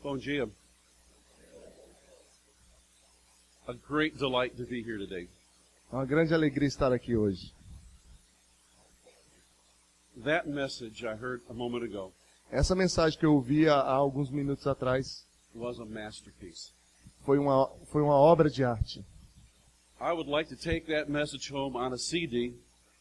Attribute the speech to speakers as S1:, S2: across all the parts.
S1: Bom dia. A great delight to be here today.
S2: É uma grande alegria estar aqui hoje.
S1: That message I heard a moment ago
S2: Essa mensagem que eu ouvi há alguns minutos atrás
S1: was a masterpiece.
S2: foi uma obra de arte.
S1: I would like to take that message home on a CD,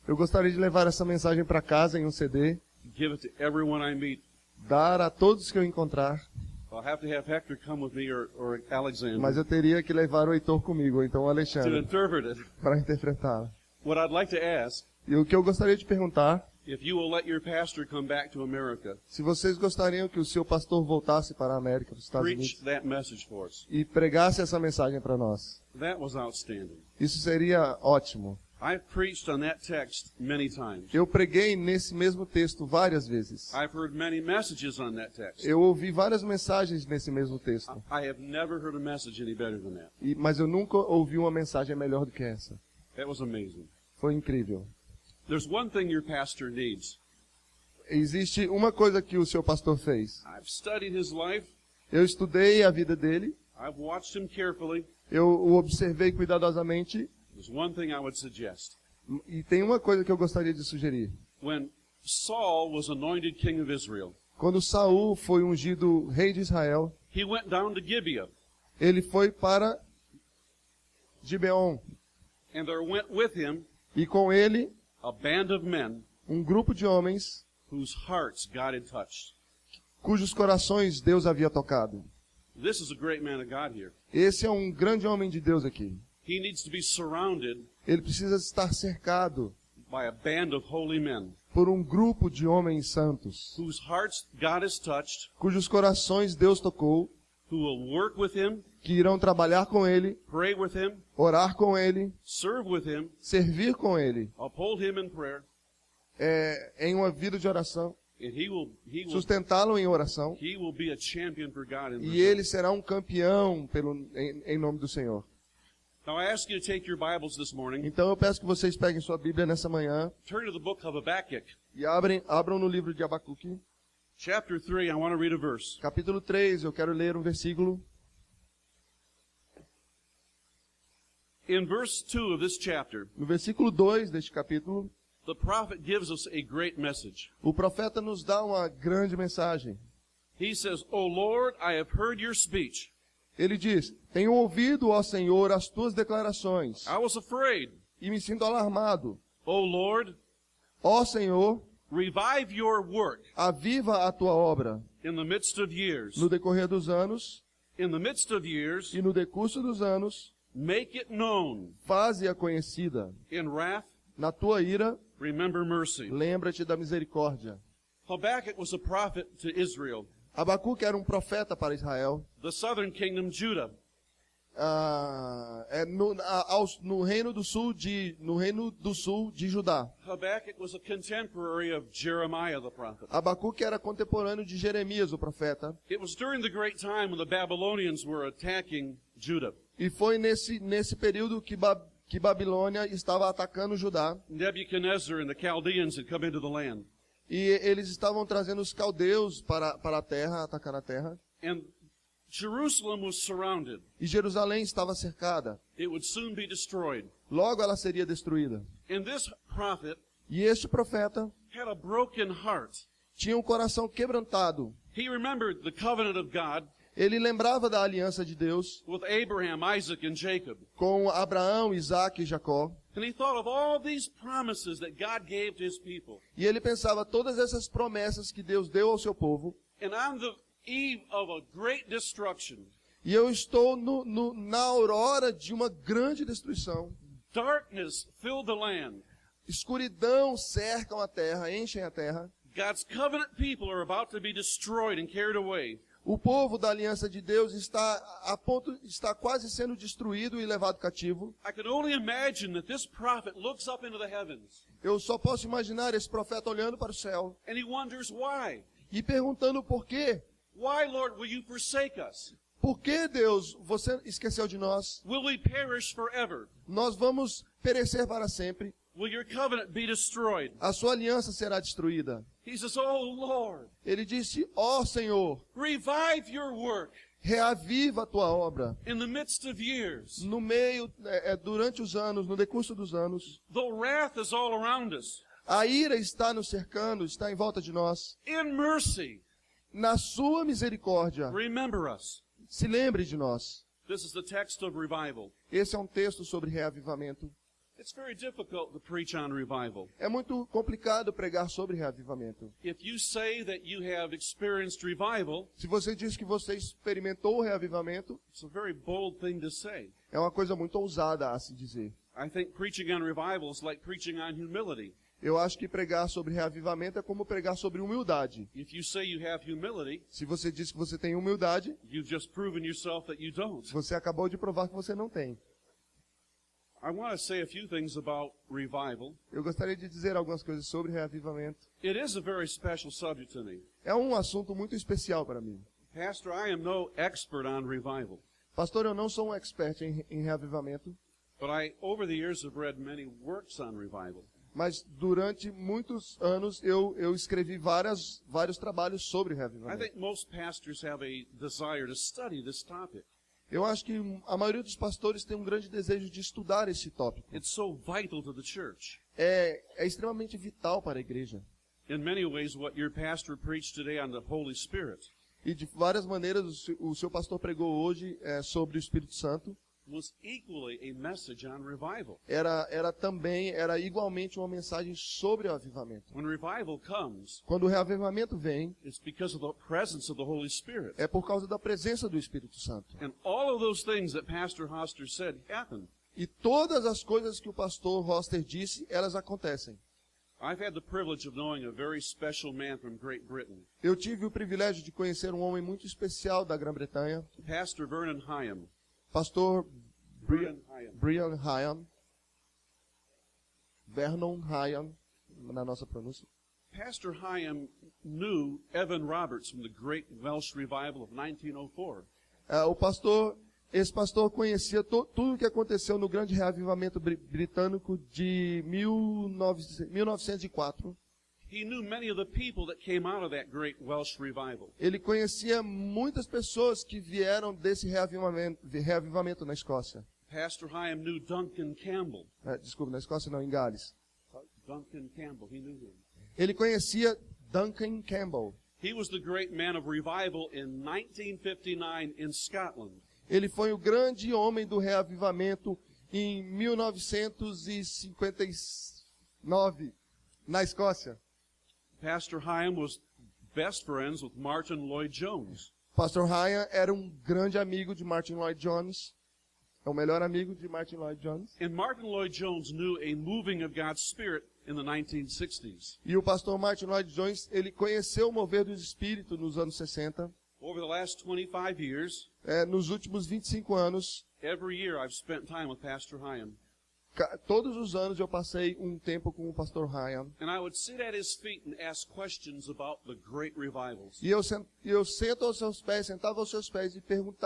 S2: Eu gostaria de levar essa mensagem para casa em um CD,
S1: give it to everyone I meet.
S2: dar a todos que eu encontrar,
S1: I'll have to have Hector come with me or Alexander
S2: mas eu teria que levar o Heitor comigo, ou então o
S1: to
S2: Alexandre,
S1: interpret it.
S2: para interpretá-la.
S1: What I'd like to ask,
S2: E o que eu gostaria de perguntar,
S1: if you will let your pastor come back to America,
S2: se vocês gostariam que o seu pastor voltasse para a América, para os Estados
S1: preach
S2: Unidos,
S1: that message for us.
S2: e pregasse essa mensagem para nós.
S1: That was outstanding.
S2: Isso seria ótimo.
S1: I've preached on that text many times.
S2: Eu preguei nesse mesmo texto várias vezes.
S1: I've heard many messages on that text.
S2: Eu ouvi várias mensagens nesse mesmo texto.
S1: I have never heard a message any better than that.
S2: Mas eu nunca ouvi uma mensagem melhor do que essa.
S1: That was amazing.
S2: Foi incrível.
S1: There's one thing your pastor needs.
S2: Existe uma coisa que o seu pastor fez.
S1: I've studied his life.
S2: Eu estudei a vida dele.
S1: I've watched him carefully.
S2: Eu o observei cuidadosamente.
S1: There's one thing I would suggest.
S2: E tem uma coisa que eu gostaria de sugerir.
S1: When Saul was anointed king of Israel,
S2: Quando Saul foi ungido rei de Israel,
S1: he went down to Gibeah,
S2: ele foi para Gibeon.
S1: and there went with him
S2: E com ele,
S1: a band of men
S2: um grupo de homens
S1: whose hearts God had touched.
S2: cujos corações Deus havia tocado.
S1: This is a great man of God here.
S2: Esse é um grande homem de Deus aqui.
S1: He needs to be surrounded
S2: Ele precisa estar cercado
S1: by a band of holy men
S2: por um grupo de homens santos,
S1: whose hearts God has touched,
S2: cujos corações Deus tocou,
S1: who will work with him,
S2: que irão trabalhar com ele,
S1: pray with him,
S2: orar com ele,
S1: serve with him,
S2: servir com ele,
S1: uphold him in prayer,
S2: em uma vida de oração,
S1: and he will
S2: sustentá-lo em oração,
S1: be a champion for God in
S2: e
S1: Brazil.
S2: ele será um campeão em nome do Senhor.
S1: Now I ask you to take your Bibles this morning,
S2: Então eu peço que vocês peguem sua Bíblia nessa manhã
S1: turn to the book of Habakkuk,
S2: e abram no livro de Abacuque,
S1: chapter 3. I want to read a verse.
S2: capítulo 3, eu quero ler um versículo.
S1: In verse 2 of this chapter,
S2: No versículo 2 deste capítulo,
S1: the prophet gives us a great message.
S2: o profeta nos dá uma grande mensagem.
S1: He says, O Lord, I have heard your speech.
S2: Ele diz: Tenho ouvido, ó Senhor, as tuas declarações,
S1: I was afraid.
S2: e me sinto alarmado.
S1: O Lord,
S2: Ó Senhor,
S1: revive your work
S2: aviva a tua obra
S1: in the midst of years.
S2: no decorrer dos anos,
S1: In the midst of years,
S2: e no decurso dos anos,
S1: make it known.
S2: faze-a conhecida.
S1: In wrath,
S2: Na tua ira,
S1: remember mercy.
S2: lembra-te da misericórdia.
S1: Habakkuk was a prophet to Israel,
S2: Abacuque era um profeta para Israel,
S1: the southern kingdom, Judah.
S2: no reino do sul de Judá.
S1: Habakkuk was a contemporary of Jeremiah the prophet.
S2: Abacuque era contemporâneo de Jeremias, o profeta.
S1: It was during the great time when the Babylonians were attacking Judah.
S2: E foi nesse período que Babilônia estava atacando Judá.
S1: Nebuchadnezzar and the Chaldeans had come into the land.
S2: E eles estavam trazendo os caldeus para a terra, atacar a terra.
S1: And Jerusalem was surrounded.
S2: E Jerusalém estava cercada.
S1: It would soon be destroyed.
S2: Logo ela seria destruída.
S1: And this prophet
S2: E este profeta
S1: had a broken heart.
S2: tinha um coração quebrantado.
S1: He remembered the covenant of God
S2: Ele lembrava da aliança de Deus
S1: with Abraham, Isaac, and Jacob.
S2: com Abraão, Isaque e Jacó.
S1: And he thought of all these promises that God gave to his people.
S2: E ele pensava todas essas promessas que Deus deu ao seu povo.
S1: And on the eve of a great destruction,
S2: E eu estou na aurora de uma grande destruição.
S1: darkness filled the land.
S2: Escuridão cercam a terra, enchem a terra.
S1: God's covenant people are about to be destroyed and carried away.
S2: O povo da aliança de Deus está quase sendo destruído e levado cativo.
S1: I can only imagine that this prophet looks up into the heavens
S2: Eu só posso imaginar esse profeta olhando para o céu
S1: and he wonders why.
S2: e perguntando por quê.
S1: Why, Lord, will you forsake us?
S2: Por que, Deus, você esqueceu de nós?
S1: Will we perish forever?
S2: Nós vamos perecer para sempre.
S1: will your covenant be destroyed?
S2: A sua aliança será destruída.
S1: He says, oh Lord,
S2: Ele disse, ó Senhor,
S1: revive your work
S2: reaviva a tua obra.
S1: in the midst of years.
S2: No meio, durante os anos, no decurso dos anos,
S1: Though wrath is all around us,
S2: a ira está nos cercando, está em volta de nós.
S1: in mercy,
S2: Na sua misericórdia,
S1: remember us.
S2: se lembre de nós.
S1: This is the text of revival.
S2: Esse é um texto sobre reavivamento.
S1: It's very difficult to preach on revival.
S2: É muito complicado pregar sobre reavivamento.
S1: If you say that you have experienced revival,
S2: Se você diz que você experimentou o reavivamento,
S1: it's a very bold thing to say.
S2: é uma coisa muito ousada a se dizer.
S1: I think preaching on revival is like preaching on humility.
S2: Eu acho que pregar sobre reavivamento é como pregar sobre humildade.
S1: If you say you have humility,
S2: Se você diz que você tem humildade,
S1: you've just proven yourself that you don't.
S2: você acabou de provar que você não tem.
S1: I want to say a few things about revival.
S2: Eu gostaria de dizer algumas coisas sobre reavivamento.
S1: It is a very special subject to me.
S2: É um assunto muito especial para mim.
S1: Pastor, I am no expert on revival,
S2: Pastor, eu não sou um expert em reavivamento,
S1: but I, over the years, have read many works on revival.
S2: mas durante muitos anos eu escrevi vários trabalhos sobre
S1: I
S2: reavivamento.
S1: think most pastors have a desire to study this topic.
S2: Eu acho que a maioria dos pastores tem um grande desejo de estudar esse tópico.
S1: It's so vital to the church.
S2: É extremamente vital para a igreja.
S1: In many ways, what your pastor preached today on the Holy Spirit
S2: E de várias maneiras o seu pastor pregou hoje sobre o Espírito Santo.
S1: was equally a message on revival.
S2: Era igualmente uma mensagem sobre o avivamento.
S1: When revival comes,
S2: Quando o reavivamento vem,
S1: it's because of the presence of the Holy Spirit.
S2: é por causa da presença do Espírito Santo.
S1: And all of those things that Pastor Hoster said happen.
S2: E todas as coisas que o pastor Hoster disse, elas acontecem.
S1: I've had the privilege of knowing a very special man from Great Britain,
S2: Eu tive o privilégio de conhecer um homem muito especial da Grã-Bretanha,
S1: Pastor Vernon Hyam.
S2: pastor
S1: Brian Hyam.
S2: Brian Hyam, Vernon Hyam, na nossa pronúncia.
S1: Pastor Hyam knew Evan Roberts from the Great Welsh Revival of 1904.
S2: Esse pastor conhecia tudo o que aconteceu no grande reavivamento britânico de 1904.
S1: He knew many of the people that came out of that Great Welsh Revival.
S2: Ele conhecia muitas pessoas que vieram desse reavivamento na Escócia.
S1: Pastor Hyam knew Duncan Campbell.
S2: Desculpa, na Escócia não, em Gales.
S1: Duncan Campbell, he knew him.
S2: Ele conhecia Duncan Campbell.
S1: He was the great man of revival in 1959 in Scotland.
S2: Ele foi o grande homem do reavivamento em 1959, na Escócia.
S1: Pastor Hyam was best friends with Martin Lloyd Jones.
S2: Pastor Ryan era um grande amigo de Martin Lloyd Jones. É o melhor amigo de Martin Lloyd Jones.
S1: And Martin Lloyd Jones knew a moving of God's Spirit in the 1960s.
S2: E o pastor Martin Lloyd Jones, ele conheceu o mover do Espírito nos anos 60.
S1: Over the last 25 years,
S2: Nos últimos 25 anos,
S1: every year I've spent time with Pastor Hyam.
S2: Todos os anos eu passei um tempo com o pastor Ryan.
S1: And I would sit at his feet and ask questions about the great revivals.
S2: E eu sentava aos seus pés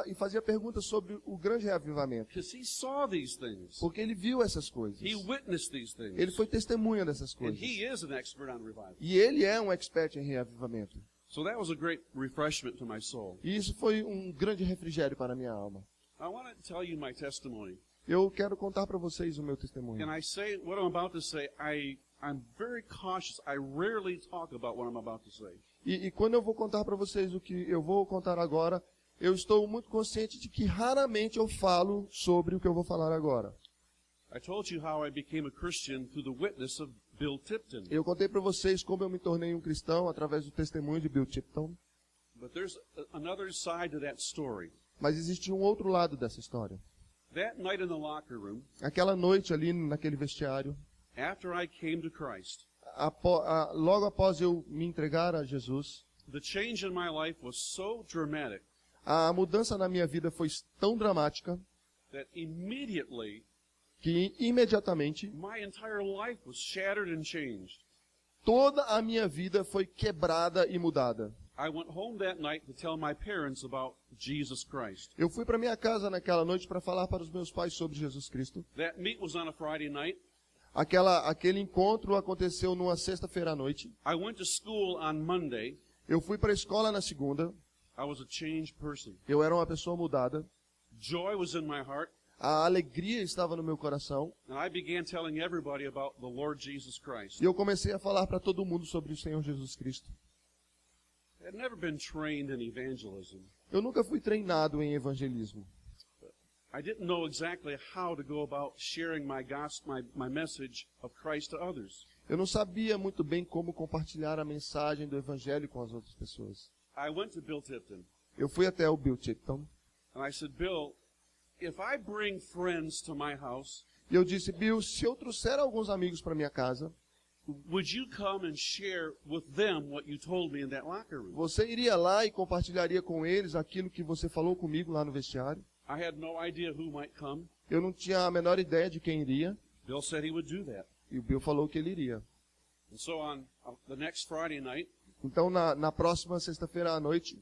S2: e fazia perguntas sobre o grande reavivamento.
S1: Because he saw these things.
S2: Porque ele viu essas coisas.
S1: He witnessed these things.
S2: Ele foi testemunha dessas
S1: And
S2: coisas.
S1: he is an expert on revival.
S2: E ele é um expert em reavivamento.
S1: So that was a great refreshment to my soul.
S2: E isso foi um grande refrigério para a minha alma.
S1: I want to tell you my testimony.
S2: Eu quero contar para vocês o meu testemunho.
S1: And I say what I'm about to say, I'm very cautious. I rarely talk about what I'm about to say.
S2: E quando eu vou contar para vocês o que eu vou contar agora, eu estou muito consciente de que raramente eu falo sobre o que eu vou falar agora.
S1: I told you how I became a Christian through the witness of Bill Tipton.
S2: Eu contei para vocês como eu me tornei um cristão através do testemunho de Bill Tipton.
S1: But there's another side to that story.
S2: Mas existe um outro lado dessa história.
S1: That night in the locker room,
S2: Aquela noite ali naquele vestiário,
S1: after I came to Christ,
S2: logo após eu me entregar a Jesus,
S1: the change in my life was so dramatic
S2: a mudança na minha vida foi tão dramática
S1: that immediately
S2: que imediatamente
S1: my entire life was shattered and changed.
S2: toda a minha vida foi quebrada e mudada.
S1: I went home that night to tell my parents about Jesus Christ.
S2: Eu fui para minha casa naquela noite para falar para os meus pais sobre Jesus Cristo.
S1: That meet was on a Friday night.
S2: Aquele encontro aconteceu numa sexta-feira à noite.
S1: I went to school on Monday.
S2: Eu fui para a escola na segunda.
S1: I was a changed person.
S2: Eu era uma pessoa mudada.
S1: Joy was in my heart.
S2: A alegria estava no meu coração.
S1: And I began telling everybody about the Lord Jesus Christ.
S2: E eu comecei a falar para todo mundo sobre o Senhor Jesus Cristo.
S1: I had never been trained in evangelism.
S2: Eu nunca fui treinado em evangelismo.
S1: I didn't know exactly how to go about sharing my message of Christ to others.
S2: Eu não sabia muito bem como compartilhar a mensagem do evangelho com as outras pessoas.
S1: I went to Bill Tipton,
S2: Eu fui até o Bill Tipton
S1: and I said, Bill, if I bring friends to my house,
S2: e eu disse, Bill, se eu trouxer alguns amigos para minha casa,
S1: would you come and share with them what you told me in that locker room?
S2: você iria lá e compartilharia com eles aquilo que você falou comigo lá no vestiário?
S1: I had no idea who might come.
S2: Eu não tinha a menor ideia de quem iria,
S1: Bill said he would do that.
S2: e o Bill falou que ele iria.
S1: And so on the next Friday night,
S2: Então, na próxima sexta-feira à noite,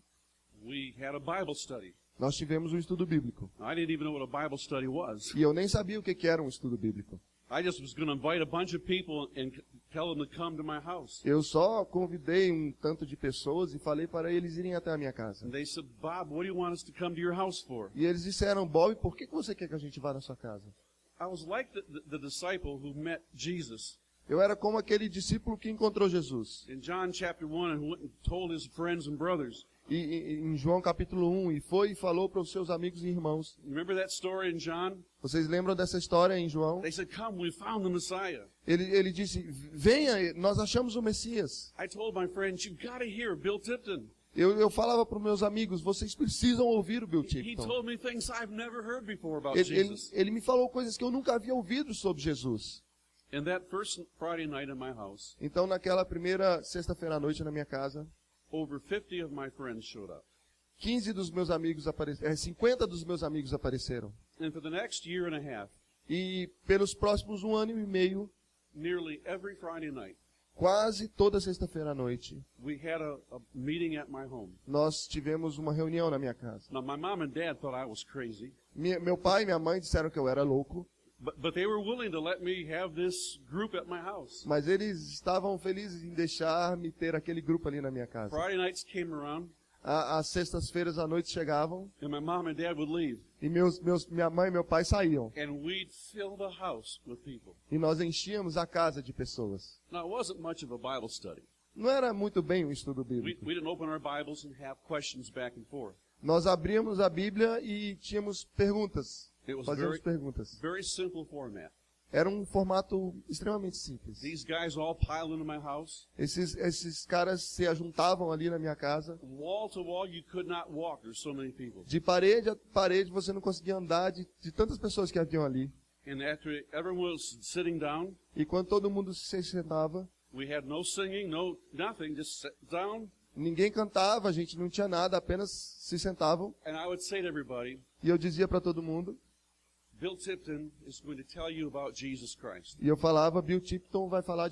S1: we had a Bible study.
S2: nós tivemos um estudo bíblico.
S1: Now, I didn't even know what a Bible study was.
S2: E eu nem sabia o que era um estudo bíblico.
S1: I just was going to invite a bunch of people and tell them to come to my house.
S2: Eu só convidei um tanto de pessoas e falei para eles irem até a minha casa.
S1: And they said, Bob, what do you want us to come to your house for?
S2: E eles disseram, Bob, por que você quer que a gente vá na sua casa?
S1: I was like the disciple who met Jesus
S2: Eu era como aquele discípulo que encontrou Jesus.
S1: in John chapter 1 and went and told his friends and brothers.
S2: E em João capítulo 1, e foi e falou para os seus amigos e irmãos.
S1: You remember that story in John?
S2: Vocês lembram dessa história em João?
S1: They said, come, we found the Messiah.
S2: Ele disse, venha, nós achamos o Messias.
S1: I told my friends, you've got to hear Bill Tipton.
S2: Eu falava para os meus amigos, vocês precisam ouvir o Bill
S1: He
S2: Tipton.
S1: told me things I've never heard before about
S2: Ele,
S1: Jesus.
S2: ele me falou coisas que eu nunca havia ouvido sobre Jesus.
S1: And that first Friday night in my house,
S2: Então, naquela primeira sexta-feira à noite na minha casa,
S1: over 50 of my friends showed up.
S2: 15 dos meus amigos apareceram, 50 dos meus amigos apareceram.
S1: And for the next year and a half,
S2: E pelos próximos 1 ano e meio,
S1: nearly every Friday night,
S2: quase toda sexta-feira à noite,
S1: we had a meeting at my home.
S2: nós tivemos uma reunião na minha casa.
S1: Now, my mom and dad thought I was crazy,
S2: Meu pai e minha mãe disseram que eu era louco,
S1: but they were willing to let me have this group at my house.
S2: mas eles estavam felizes em deixar-me ter aquele grupo ali na minha casa.
S1: Friday nights came around,
S2: As sextas-feiras à noite chegavam
S1: and my mom and dad would leave,
S2: e minha mãe e meu pai saíam.
S1: and we'd fill the house with people.
S2: E nós enchíamos a casa de pessoas.
S1: Now, it wasn't much of a Bible study.
S2: Não era muito bem um estudo
S1: We
S2: bíblico.
S1: didn't open our Bibles and have questions back and forth.
S2: Nós abríamos a Bíblia e tínhamos perguntas.
S1: It was
S2: Fazíamos perguntas.
S1: very simple format.
S2: Era um formato extremamente simples.
S1: These guys all piled into my house.
S2: Esses caras se ajuntavam ali na minha casa.
S1: Wall to wall, you could not walk. There's so many people.
S2: De parede a parede você não conseguia andar de tantas pessoas que haviam ali.
S1: And after everyone was sitting down,
S2: E quando todo mundo se sentava,
S1: we had no singing, no nothing, just sit down.
S2: ninguém cantava, a gente não tinha nada, apenas se sentavam.
S1: And I would say to everybody,
S2: E eu dizia para todo mundo,
S1: Bill Tipton is going to tell you about Jesus Christ.
S2: e eu falava, Bill Tipton vai falar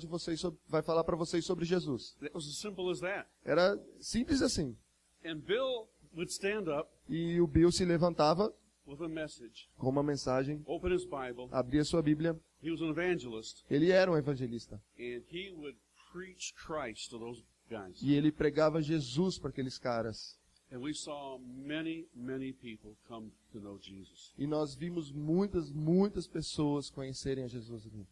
S2: vai falar para vocês sobre Jesus.
S1: It was as simple as that.
S2: Era simples assim.
S1: And Bill would stand up
S2: E o Bill se levantava
S1: with a message,
S2: com uma mensagem,
S1: open his Bible.
S2: abria sua Bíblia.
S1: He was an evangelist,
S2: Ele era um evangelista.
S1: and he would preach Christ to those guys.
S2: E ele pregava Jesus para aqueles caras.
S1: And we saw many, many people come to know Jesus.
S2: E nós vimos muitas pessoas conhecerem a Jesus ali.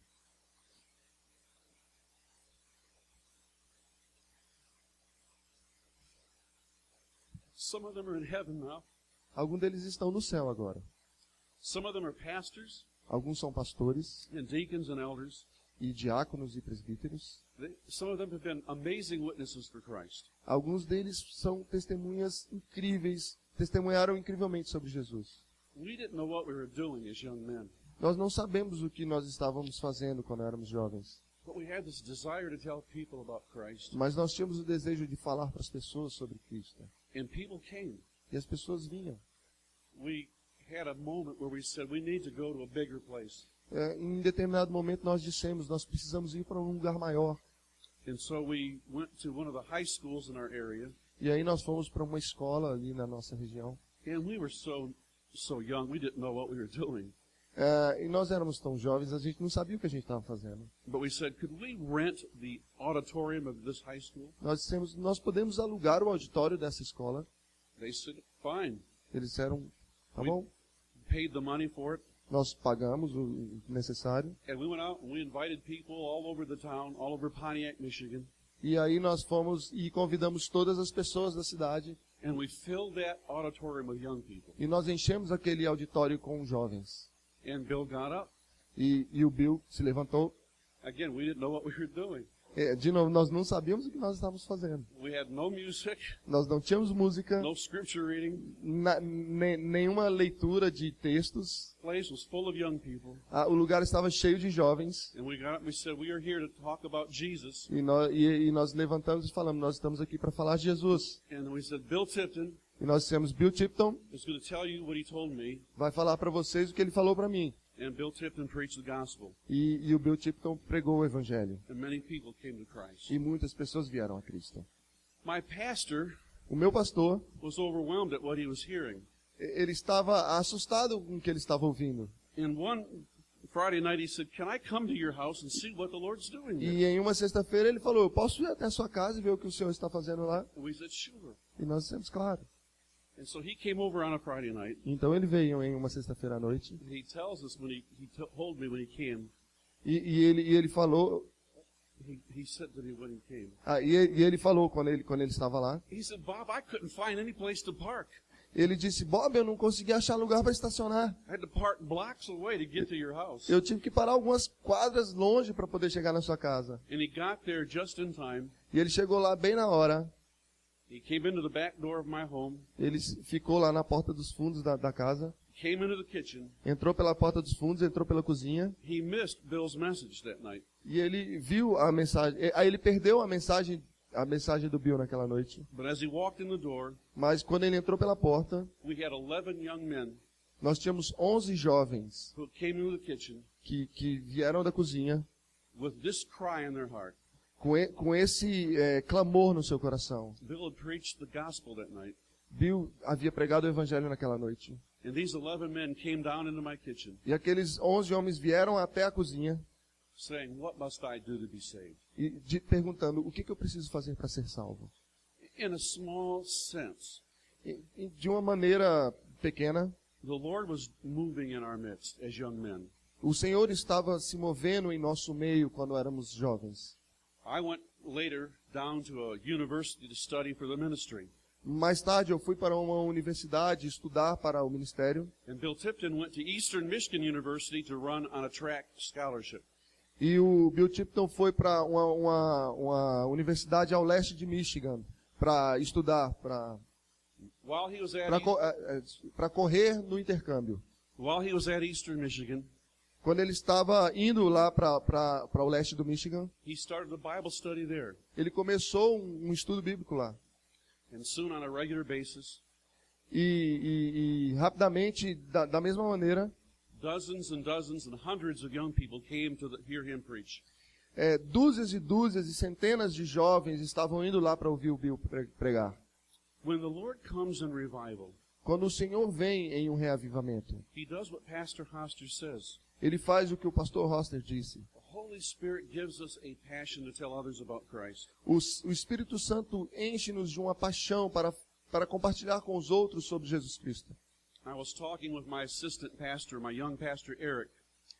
S1: Some of them are in heaven now.
S2: Alguns deles estão no céu agora.
S1: Some of them are pastors
S2: Alguns são pastores
S1: and deacons and elders.
S2: e diáconos e presbíteros.
S1: Some of them have been amazing witnesses for Christ.
S2: Alguns deles são testemunhas incríveis, testemunharam incrivelmente sobre Jesus.
S1: We didn't know what we were doing as young men,
S2: Nós não sabemos o que nós estávamos fazendo quando éramos jovens,
S1: but we had this desire to tell people about Christ.
S2: mas nós tínhamos o desejo de falar para as pessoas sobre Cristo.
S1: And people came.
S2: E as pessoas vinham.
S1: We had a moment where we said, we need to go to a bigger place.
S2: Em determinado momento nós dissemos, nós precisamos ir para um lugar maior.
S1: And so we went to one of the high schools in our area,
S2: E aí nós fomos para uma escola ali na nossa região.
S1: and we were so young, we didn't know what we were doing.
S2: E nós éramos tão jovens, a gente não sabia o que a gente estava fazendo.
S1: But we said, could we rent the auditorium of this high school?
S2: Nós podemos alugar o auditório dessa escola.
S1: They said, fine.
S2: Eles disseram, tá bom,
S1: Paid the money for it.
S2: nós pagamos o necessário.
S1: And we went out and we invited people all over the town, all over Pontiac, Michigan.
S2: E aí nós fomos e convidamos todas as pessoas da cidade.
S1: And we filled that auditorium with young people.
S2: E nós enchemos aquele auditório com jovens.
S1: And Bill got up.
S2: E o Bill se levantou.
S1: Again, we didn't know what we were doing.
S2: De novo, nós não sabíamos o que nós estávamos fazendo.
S1: We had no music,
S2: Nós não tínhamos música,
S1: no scripture reading.
S2: nenhuma leitura de textos.
S1: The place was full of young people.
S2: O lugar estava cheio de jovens.
S1: And we got up and we said, we are here to talk about Jesus.
S2: E nós levantamos e falamos, nós estamos aqui para falar de Jesus.
S1: And we said, Bill Tipton
S2: E nós dissemos, Bill Tipton
S1: is going to tell you what he told me.
S2: vai falar para vocês o que ele falou para mim.
S1: And Bill Tipton preached the gospel.
S2: E o Bill Tipton pregou o evangelho.
S1: And many people came to Christ.
S2: E muitas pessoas vieram a Cristo.
S1: My pastor
S2: O meu pastor,
S1: was overwhelmed at what he was hearing.
S2: ele estava assustado com o que ele estava ouvindo.
S1: And one Friday night he said, can I come to your house and see what the Lord's doing there?
S2: E em uma sexta-feira ele falou, eu posso ir até a sua casa e ver o que o senhor está fazendo lá?
S1: And we said, sure.
S2: E nós dissemos, claro.
S1: And so he came over on a Friday night.
S2: Então ele veio em uma sexta-feira à noite.
S1: And he tells us when he told me when he came.
S2: E ele falou,
S1: He said to me when he came.
S2: e ele falou quando ele estava lá.
S1: He said, Bob, I couldn't find any place to park.
S2: Ele disse, Bob, eu não consegui achar lugar para estacionar.
S1: I had to park blocks away to get to your house.
S2: Eu tive que parar algumas quadras longe para poder chegar na sua casa.
S1: And he got there just in time.
S2: E ele chegou lá bem na hora.
S1: He came into the back door of my home.
S2: Ele ficou lá na porta dos fundos da casa.
S1: Came into the kitchen.
S2: Entrou pela porta dos fundos, entrou pela cozinha.
S1: He missed Bill's message that night.
S2: E ele viu a mensagem. Aí ele perdeu a mensagem do Bill naquela noite.
S1: But as he walked in the door,
S2: Mas quando ele entrou pela porta,
S1: we had 11 young men
S2: nós tínhamos 11 jovens
S1: who came into the kitchen
S2: que vieram da cozinha
S1: with this cry in their heart.
S2: com esse clamor no seu coração.
S1: Bill had preached the gospel that night.
S2: Bill havia pregado o evangelho naquela noite.
S1: And these 11 men came down into my kitchen
S2: E aqueles 11 homens vieram até a cozinha
S1: saying, what must I do to be saved?
S2: perguntando, o que eu preciso fazer para ser salvo?
S1: In a small sense,
S2: De uma maneira pequena,
S1: the Lord was moving in our midst as young men.
S2: o Senhor estava se movendo em nosso meio quando éramos jovens.
S1: I went later down to a university to study for the ministry.
S2: Mais tarde eu fui para uma universidade estudar para o ministério.
S1: And Bill Tipton went to Eastern Michigan University to run on a track scholarship.
S2: E o Bill Tipton foi para uma universidade ao leste de Michigan para estudar, para
S1: While he was at
S2: correr no intercâmbio.
S1: Eastern Michigan,
S2: Quando ele estava indo lá para o leste do Michigan,
S1: he started a Bible study there.
S2: ele começou um estudo bíblico lá.
S1: And soon, on a regular basis,
S2: E rapidamente, da mesma maneira,
S1: dozens and hundreds of young people came to hear him preach.
S2: dúzias e centenas de jovens estavam indo lá para ouvir o Bill pregar.
S1: When the Lord comes in revival,
S2: Quando o Senhor vem em um reavivamento,
S1: he does what Pastor Hoster says.
S2: ele faz o que o pastor Hoster disse.
S1: The Holy Spirit gives us a passion to tell others about Christ.
S2: O Espírito Santo enche-nos de uma paixão para compartilhar com os outros sobre Jesus Cristo.
S1: I was talking with my assistant pastor, my young pastor Eric.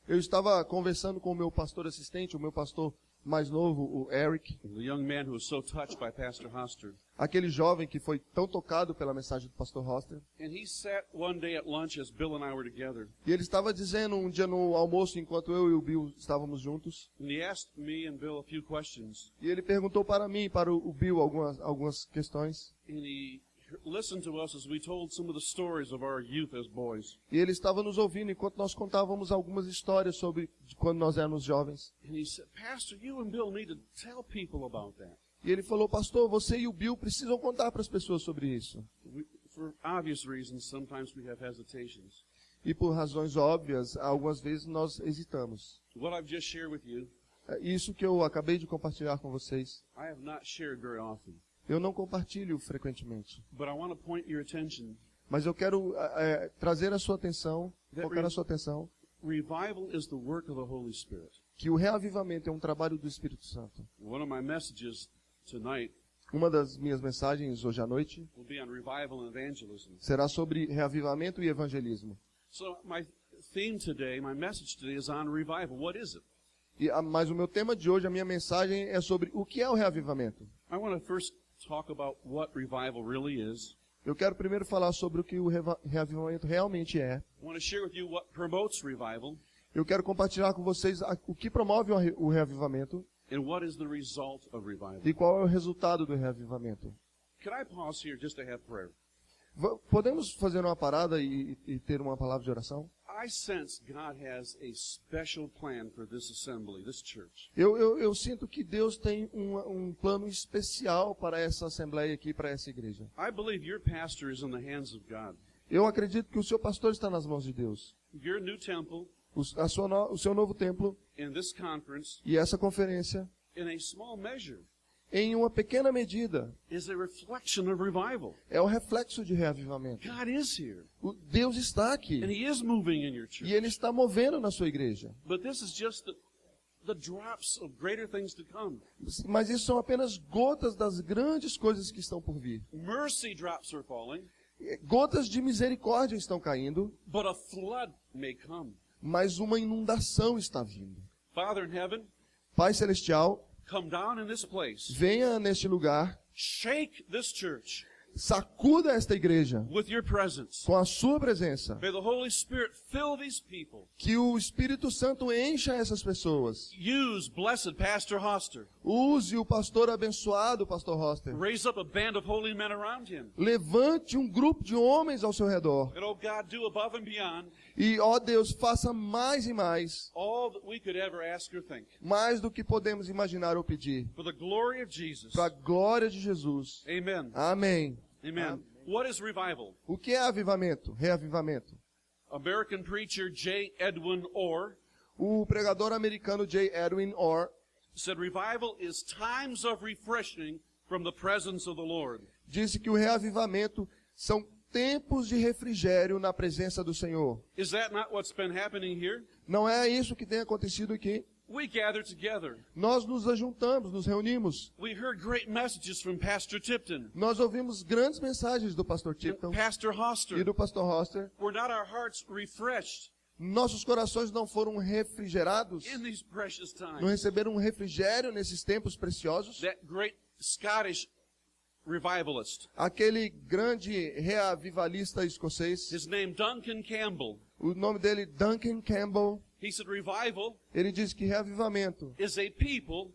S2: Eu estava conversando com o meu pastor assistente, o meu pastor mais novo, o Eric,
S1: The young man who was so touched by Pastor Hoster.
S2: aquele jovem que foi tão tocado pela mensagem do pastor Hoster.
S1: And he sat one day at lunch as Bill and I were together.
S2: E ele estava dizendo um dia no almoço, enquanto eu e o Bill estávamos juntos,
S1: And he asked me and Bill a few questions.
S2: e ele perguntou para mim e para o Bill algumas questões.
S1: And he listened to us as we told some of the stories of our youth as boys.
S2: E ele estava nos ouvindo enquanto nós contávamos algumas histórias sobre de quando nós éramos jovens.
S1: And he said, Pastor, you and Bill need to tell people about that.
S2: E ele falou, pastor, você e o Bill precisam contar para as pessoas sobre isso.
S1: For obvious reasons, sometimes we have hesitations.
S2: E por razões óbvias, algumas vezes nós hesitamos.
S1: What I've just shared with you,
S2: Isso que eu acabei de compartilhar com vocês,
S1: I have not shared very often.
S2: eu não compartilho frequentemente.
S1: But I want to point your attention
S2: Mas eu quero trazer a sua atenção, focar a sua atenção.
S1: revival is the work of the Holy Spirit.
S2: Que o reavivamento é um trabalho do Espírito Santo.
S1: One of my messages tonight
S2: Uma das minhas mensagens hoje à noite
S1: will be on revival and evangelism.
S2: será sobre reavivamento e evangelismo.
S1: So my theme today, my message today is on revival. What is it?
S2: Mas o meu tema de hoje, a minha mensagem é sobre o que é o reavivamento.
S1: I want to first talk about what revival really is.
S2: Eu quero primeiro falar sobre o que o reavivamento realmente é.
S1: I want to share with you what promotes revival
S2: Eu quero compartilhar com vocês o que promove o reavivamento
S1: and what is the result of revival.
S2: e qual é o resultado do reavivamento.
S1: Could I pause here just to have prayer?
S2: Podemos fazer uma parada e ter uma palavra de oração?
S1: I sense God has a special plan for this assembly, this church.
S2: Eu sinto que Deus tem um plano especial para essa assembleia aqui, para essa igreja.
S1: I believe your pastor is in the hands of God.
S2: Eu acredito que o seu pastor está nas mãos de Deus.
S1: Your new temple
S2: O seu novo templo
S1: and this conference,
S2: e essa conferência,
S1: in a small measure,
S2: em uma pequena medida,
S1: is a reflection of revival.
S2: é o reflexo de reavivamento.
S1: God is here,
S2: Deus está aqui
S1: and He is moving in your church.
S2: e Ele está movendo na sua igreja.
S1: But this is just the drops of greater things to come.
S2: Mas isso são apenas gotas das grandes coisas que estão por vir.
S1: Mercy drops are falling,
S2: Gotas de misericórdia estão caindo,
S1: but a flood may come.
S2: mas uma inundação está vindo.
S1: Father in heaven,
S2: Pai Celestial,
S1: come down in this place.
S2: venha neste lugar,
S1: Shake this church
S2: sacuda esta igreja
S1: with your presence.
S2: com a sua presença.
S1: May the Holy Spirit fill these people.
S2: Que o Espírito Santo encha essas pessoas.
S1: Use blessed Pastor Hoster.
S2: Use o pastor abençoado, pastor Hoster.
S1: Raise up a band of holy men around him.
S2: Levante um grupo de homens ao seu redor.
S1: And oh God, do above and beyond
S2: E, ó Deus, faça mais e mais.
S1: all that we could ever ask or think.
S2: Mais do que podemos imaginar ou pedir.
S1: For the glory of Jesus.
S2: Para a glória de Jesus.
S1: Amen.
S2: Amém.
S1: Amen. What is revival?
S2: O que é avivamento? Reavivamento.
S1: American preacher J. Edwin Orr
S2: O pregador americano J. Edwin Orr
S1: said revival is times of refreshing from the presence of the Lord.
S2: disse que o reavivamento são tempos de refrigério na presença do Senhor.
S1: Is that not what's been happening here?
S2: Não é isso que tem acontecido aqui.
S1: We gather together.
S2: Nós nos ajuntamos, nos reunimos.
S1: We heard great messages from Pastor Tipton
S2: Nós ouvimos grandes mensagens do pastor
S1: and
S2: Tipton
S1: Pastor
S2: e
S1: Hoster.
S2: do pastor Hoster.
S1: Were not our hearts refreshed
S2: Nossos corações não foram refrigerados,
S1: in these precious
S2: não
S1: times?
S2: receberam um refrigério nesses tempos preciosos.
S1: That great Scottish revivalist,
S2: Aquele grande reavivalista escocês,
S1: his name Duncan Campbell,
S2: o nome dele Duncan Campbell,
S1: he said revival
S2: ele diz que reavivamento
S1: is a people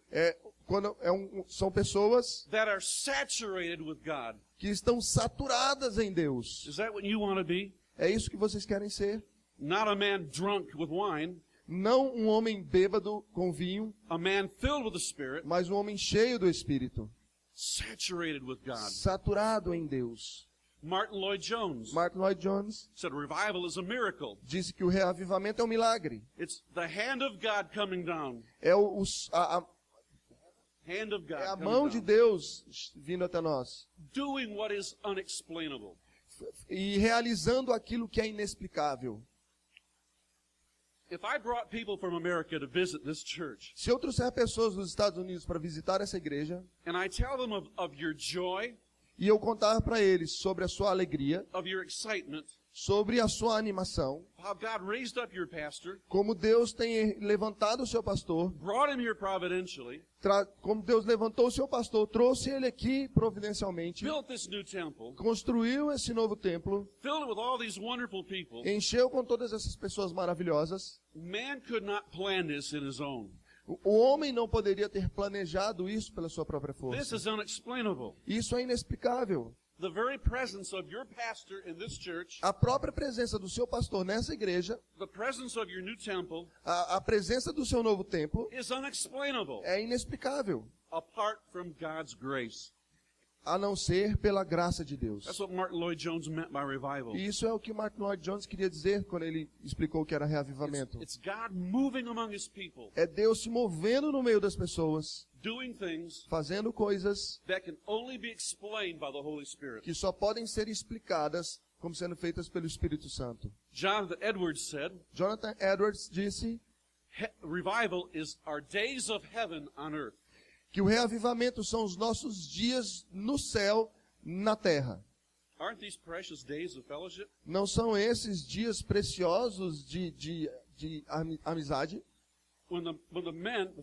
S2: são pessoas
S1: that are saturated with God.
S2: que estão saturadas em Deus.
S1: Is that what you want to be?
S2: É isso que vocês querem ser?
S1: Not a man drunk with wine,
S2: Não um homem bêbado com vinho,
S1: a man filled with the Spirit,
S2: mas um homem cheio do Espírito,
S1: saturated with God.
S2: saturado em Deus.
S1: Martin Lloyd Jones
S2: Martin Lloyd Jones
S1: said revival is a miracle.
S2: disse que o reavivamento é um milagre.
S1: It's the hand of God coming down.
S2: É
S1: Hand of God
S2: é a
S1: coming
S2: mão de
S1: down.
S2: Deus vindo até nós
S1: Doing what is unexplainable.
S2: e realizando aquilo que é inexplicável.
S1: If I brought people from America to visit this church,
S2: Se eu trouxer pessoas dos Estados Unidos para visitar essa igreja
S1: and I tell them of your joy,
S2: e eu contar para eles sobre a sua alegria,
S1: of your excitement,
S2: sobre a sua animação,
S1: how God raised up your pastor,
S2: como Deus tem levantado o seu pastor,
S1: brought him here providentially,
S2: como Deus levantou o seu pastor, trouxe ele aqui providencialmente,
S1: built this new temple,
S2: construiu esse novo templo,
S1: filled it with all these wonderful people,
S2: encheu com todas essas pessoas maravilhosas.
S1: man could not plan this in his own.
S2: O homem não poderia ter planejado isso pela sua própria
S1: This
S2: força.
S1: is unexplainable.
S2: Isso é inexplicável.
S1: The very presence of your pastor in this church,
S2: A própria presença do seu pastor nessa igreja,
S1: the presence of your new temple,
S2: a presença do seu novo templo,
S1: is unexplainable
S2: é inexplicável,
S1: apart from God's grace.
S2: a não ser pela graça de Deus.
S1: That's what Martin Lloyd Jones meant by revival.
S2: E isso é o que Martin Lloyd Jones queria dizer quando ele explicou o que era reavivamento.
S1: It's God moving among his people,
S2: É Deus se movendo no meio das pessoas,
S1: doing things
S2: fazendo coisas
S1: that can only be explained by the Holy Spirit.
S2: que só podem ser explicadas como sendo feitas pelo Espírito Santo.
S1: Jonathan Edwards said,
S2: Jonathan Edwards disse
S1: revival is our days of heaven on earth.
S2: que o reavivamento são os nossos dias no céu, na terra.
S1: Aren't these precious days of fellowship?
S2: Não são esses dias preciosos de amizade?
S1: When the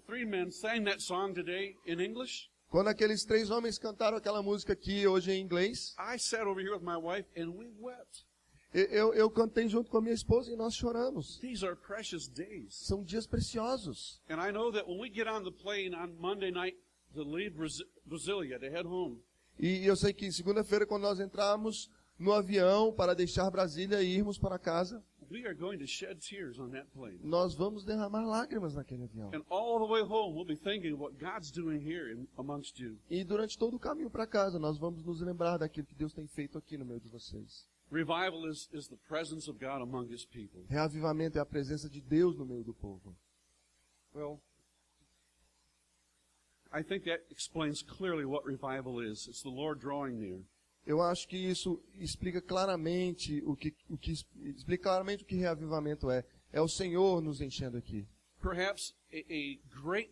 S1: three men sang that song today in English,
S2: Quando aqueles 3 homens cantaram aquela música aqui hoje em inglês,
S1: I sat over here with my wife and we wept.
S2: eu cantei junto com a minha esposa e nós choramos.
S1: These are precious days.
S2: São dias preciosos.
S1: And I know that when we get on the plane on Monday night to leave Brasilia, to head home,
S2: E eu sei que segunda-feira, quando nós entrarmos no avião para deixar Brasília e irmos para casa,
S1: we are going to shed tears on that plane.
S2: nós vamos derramar lágrimas naquele avião.
S1: And all the way home, we'll be thinking of what God's doing here amongst you.
S2: E durante todo o caminho para casa, nós vamos nos lembrar daquilo que Deus tem feito aqui no meio de vocês.
S1: Revival is the presence of God among His people.
S2: Reavivamento é a presença de Deus no meio do povo.
S1: Well, I think that explains clearly what revival is. It's the Lord drawing near.
S2: Eu acho que isso explica claramente o que reavivamento é. É o Senhor nos enchendo aqui.
S1: Perhaps a great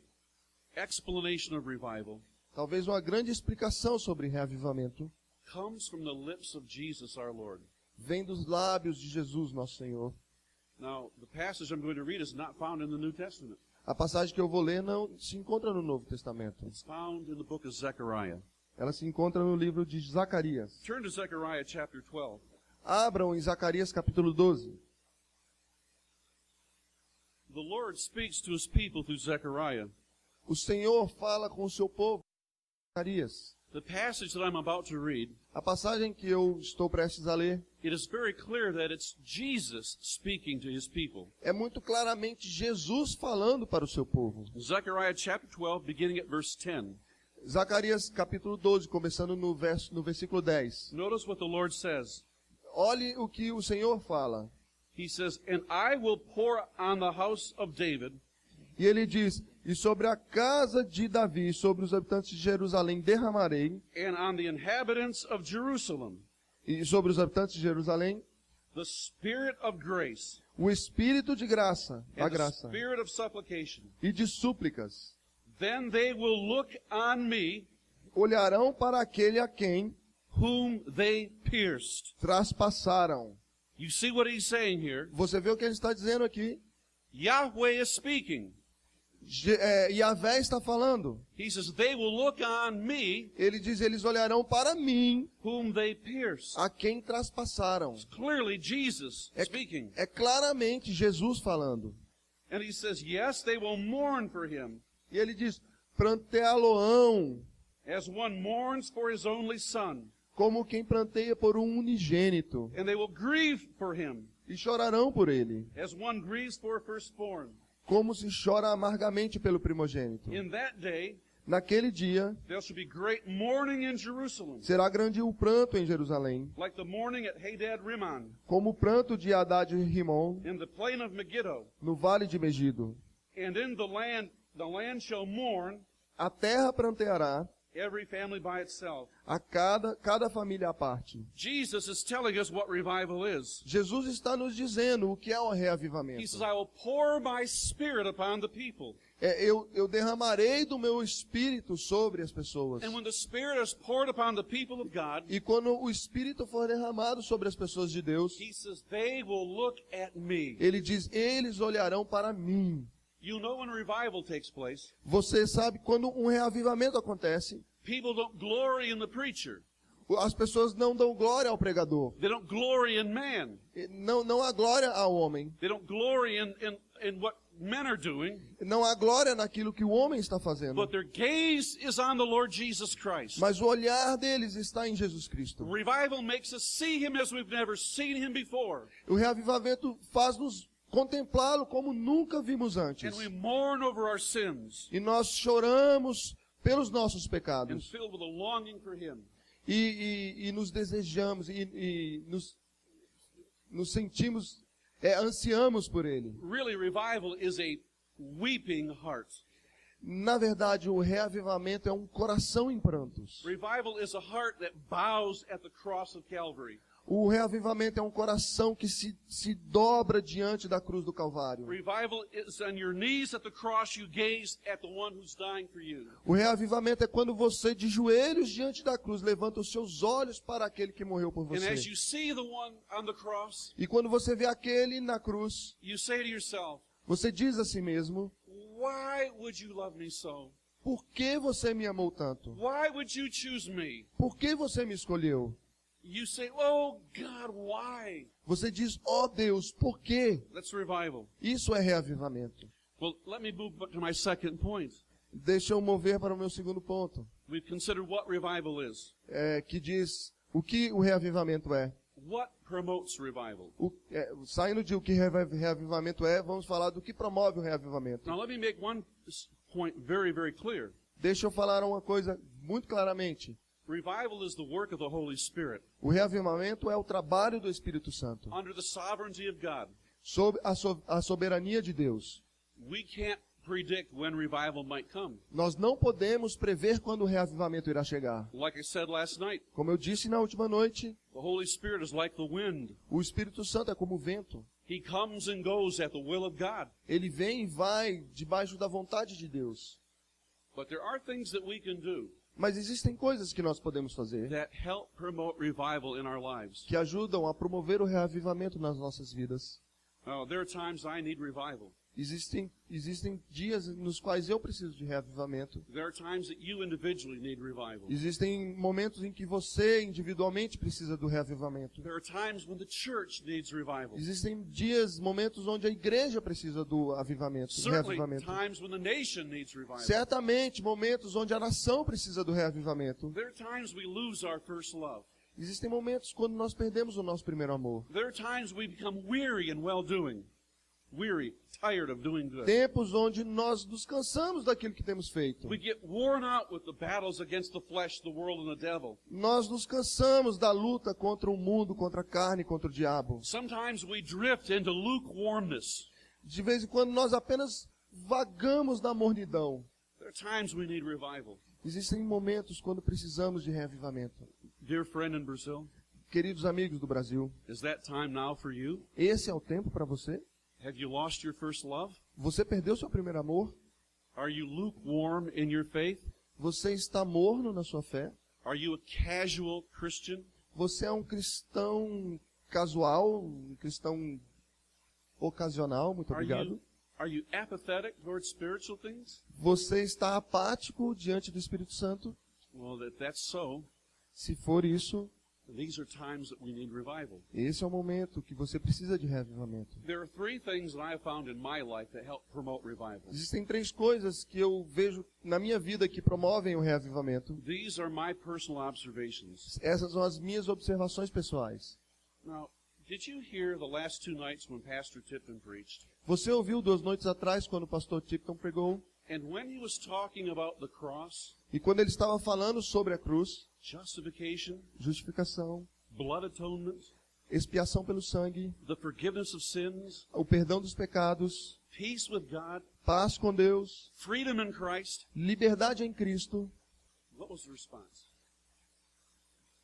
S1: explanation of revival
S2: Talvez uma grande explicação sobre reavivamento
S1: comes from the lips of Jesus our Lord.
S2: vem dos lábios de Jesus, nosso Senhor.
S1: Now, the passage I'm going to read is not found in the New Testament.
S2: A passagem que eu vou ler não se encontra no Novo Testamento.
S1: It's found in the book of Zechariah.
S2: Ela se encontra no livro de Zacarias.
S1: Turn to Zechariah chapter 12.
S2: Abram em Zacarias capítulo 12.
S1: The Lord speaks to His people through Zechariah.
S2: O Senhor fala com o seu povo. Zacarias.
S1: The passage that I'm about to read,
S2: A passagem que eu estou prestes a ler
S1: it is very clear that it's Jesus speaking to His people.
S2: é muito claramente Jesus falando para o seu povo.
S1: Zechariah chapter 12, beginning at verse 10.
S2: Zacarias capítulo 12, começando no versículo 10.
S1: Notice what the Lord says.
S2: Olhe o que o Senhor fala.
S1: He says, "And I will pour on the house of David
S2: E ele diz, e sobre a casa de Davi, sobre os habitantes de Jerusalém derramarei,
S1: and on the inhabitants of Jerusalem
S2: e sobre os habitantes de Jerusalém,
S1: the spirit of grace
S2: o espírito de graça, a
S1: and the
S2: graça,
S1: spirit of supplication.
S2: e de súplicas.
S1: Then they will look on me
S2: Olharão para aquele a quem
S1: whom they pierced."
S2: traspassaram.
S1: You see what he's saying here?
S2: Você vê o que ele está dizendo aqui?
S1: Yahweh is speaking.
S2: Yahvé está falando.
S1: He says, "They will look on me
S2: Ele diz, eles olharão para mim,
S1: whom they pierced."
S2: a quem traspassaram.
S1: Clearly Jesus speaking.
S2: É claramente Jesus falando.
S1: And he says, yes, they will mourn for him,
S2: E ele diz, pranteá-lo-ão,
S1: as one mourns for his only son.
S2: como quem pranteia por um unigênito.
S1: And they will grieve for him,
S2: E chorarão por ele,
S1: as one grieves for a firstborn.
S2: como se chora amargamente pelo primogênito.
S1: In that day,
S2: Naquele dia,
S1: there shall be great mourning in Jerusalem,
S2: será grande o pranto em Jerusalém,
S1: like the mourning at Hadad Rimmon,
S2: como o pranto de Haddad e Rimon,
S1: in the plain of Megiddo.
S2: no vale de Megido.
S1: And in the land shall mourn,
S2: A terra pranteará,
S1: every family by itself.
S2: a cada família à parte.
S1: Jesus is telling us what revival is.
S2: Jesus está nos dizendo o que é o
S1: He
S2: reavivamento.
S1: says, "I will pour my spirit upon the people."
S2: Eu derramarei do meu espírito sobre as pessoas.
S1: And when the Spirit is poured upon the people of God,
S2: E quando o espírito for derramado sobre as pessoas de Deus,
S1: He says, "They will look at me."
S2: ele diz, eles olharão para mim.
S1: You know when revival takes place,
S2: Você sabe, quando um reavivamento acontece,
S1: people don't glory in the preacher.
S2: as pessoas não dão glória ao pregador.
S1: They don't glory in man.
S2: Não há glória ao homem.
S1: They don't glory in what men are doing.
S2: Não há glória naquilo que o homem está fazendo.
S1: But their gaze is on the Lord Jesus Christ.
S2: Mas o olhar deles está em Jesus Cristo.
S1: Revival makes us see Him as we've never seen Him before.
S2: O reavivamento faz-nos contemplá-lo como nunca vimos antes.
S1: And we mourn over our sins
S2: E nós choramos pelos nossos
S1: and
S2: pecados.
S1: filled with a longing for Him.
S2: E nos desejamos e nos sentimos, ansiamos por Ele.
S1: Really, revival is a weeping heart.
S2: Na verdade, o reavivamento é um coração em prantos.
S1: Revival is a heart that bows at the cross of Calvary.
S2: O reavivamento é um coração que se dobra diante da cruz do Calvário.
S1: Revival is on your knees at the cross, you gaze at the one who's dying for you.
S2: O reavivamento é quando você, de joelhos diante da cruz, levanta os seus olhos para aquele que morreu por
S1: And as
S2: você.
S1: you see the one on the cross,
S2: E quando você vê aquele na cruz,
S1: you say to yourself,
S2: você diz a si mesmo,
S1: why would you love me so?
S2: por que você me amou tanto?
S1: Why would you choose me?
S2: Por que você me escolheu?
S1: You say, oh God, why?
S2: Você diz, ó Deus, por quê?
S1: That's revival.
S2: Isso é reavivamento.
S1: Well, let me move to my second point.
S2: Deixa eu mover para o meu segundo ponto,
S1: We've considered what revival is.
S2: que diz o que o reavivamento é.
S1: What promotes revival?
S2: Saindo de o que reavivamento é, vamos falar do que promove o reavivamento.
S1: Now let me make one point very, very clear.
S2: Deixa eu falar uma coisa muito claramente.
S1: Revival is the work of the Holy Spirit
S2: O reavivamento é o trabalho do Espírito Santo,
S1: under the sovereignty of God.
S2: sob a soberania de Deus.
S1: We can't predict when revival might come.
S2: Nós não podemos prever quando o reavivamento irá chegar.
S1: Like I said last night,
S2: Como eu disse na última noite,
S1: the Holy Spirit is like the wind.
S2: o Espírito Santo é como o vento.
S1: He comes and goes at the will of God.
S2: Ele vem e vai debaixo da vontade de Deus.
S1: But there are things that we can do
S2: Mas existem coisas que nós podemos fazer
S1: that help promote revival in our lives.
S2: que ajudam a promover o reavivamento nas nossas vidas.
S1: Now, there are times I need revival.
S2: Existem dias nos quais eu preciso de reavivamento.
S1: There are times that you individually need revival.
S2: Existem momentos em que você individualmente precisa do reavivamento.
S1: There are times when the church needs revival.
S2: Existem momentos onde a igreja precisa do avivamento, do
S1: Certainly
S2: reavivamento.
S1: times when the nation needs revival.
S2: Certamente momentos onde a nação precisa do reavivamento.
S1: There are times we lose our first love.
S2: Existem momentos quando nós perdemos o nosso primeiro amor.
S1: There are times we become weary in well-doing. Weary, tired of doing good.
S2: Tempos onde nós nos cansamos daquilo que temos feito.
S1: We get worn out with the battles against the flesh, the world, and the devil.
S2: Nós nos cansamos da luta contra o mundo, contra a carne, contra o diabo.
S1: Sometimes we drift into lukewarmness.
S2: De vez em quando nós apenas vagamos na mornidão.
S1: There are times we need revival.
S2: Existem momentos quando precisamos de reavivamento.
S1: Dear friend in Brazil,
S2: Queridos amigos do Brasil,
S1: is that time now for you?
S2: esse é o tempo para você?
S1: Have you lost your first love?
S2: Você perdeu seu primeiro amor?
S1: Are you lukewarm in your faith?
S2: Você está morno na sua fé?
S1: Are you a casual Christian?
S2: Você é um cristão casual, um cristão ocasional, muito obrigado.
S1: Are you apathetic towards spiritual things?
S2: Você está apático diante do Espírito Santo?
S1: Well, if that's so,
S2: Se for isso,
S1: these are times that we need revival.
S2: esse é o momento que você precisa de reavivamento.
S1: There are three things that I have found in my life that help promote revival.
S2: Existem 3 coisas que eu vejo na minha vida que promovem o reavivamento.
S1: These are my personal observations.
S2: Essas são as minhas observações pessoais.
S1: Now, did you hear the last 2 nights when Pastor Tipton preached?
S2: Você ouviu 2 noites atrás quando o pastor Tipton pregou?
S1: And when he was talking about the cross,
S2: E quando ele estava falando sobre a cruz,
S1: justification,
S2: justificação,
S1: blood atonement,
S2: expiação pelo sangue,
S1: the forgiveness of sins,
S2: o perdão dos pecados,
S1: peace with God,
S2: paz com Deus,
S1: freedom in Christ,
S2: liberdade em Cristo,
S1: what was the response?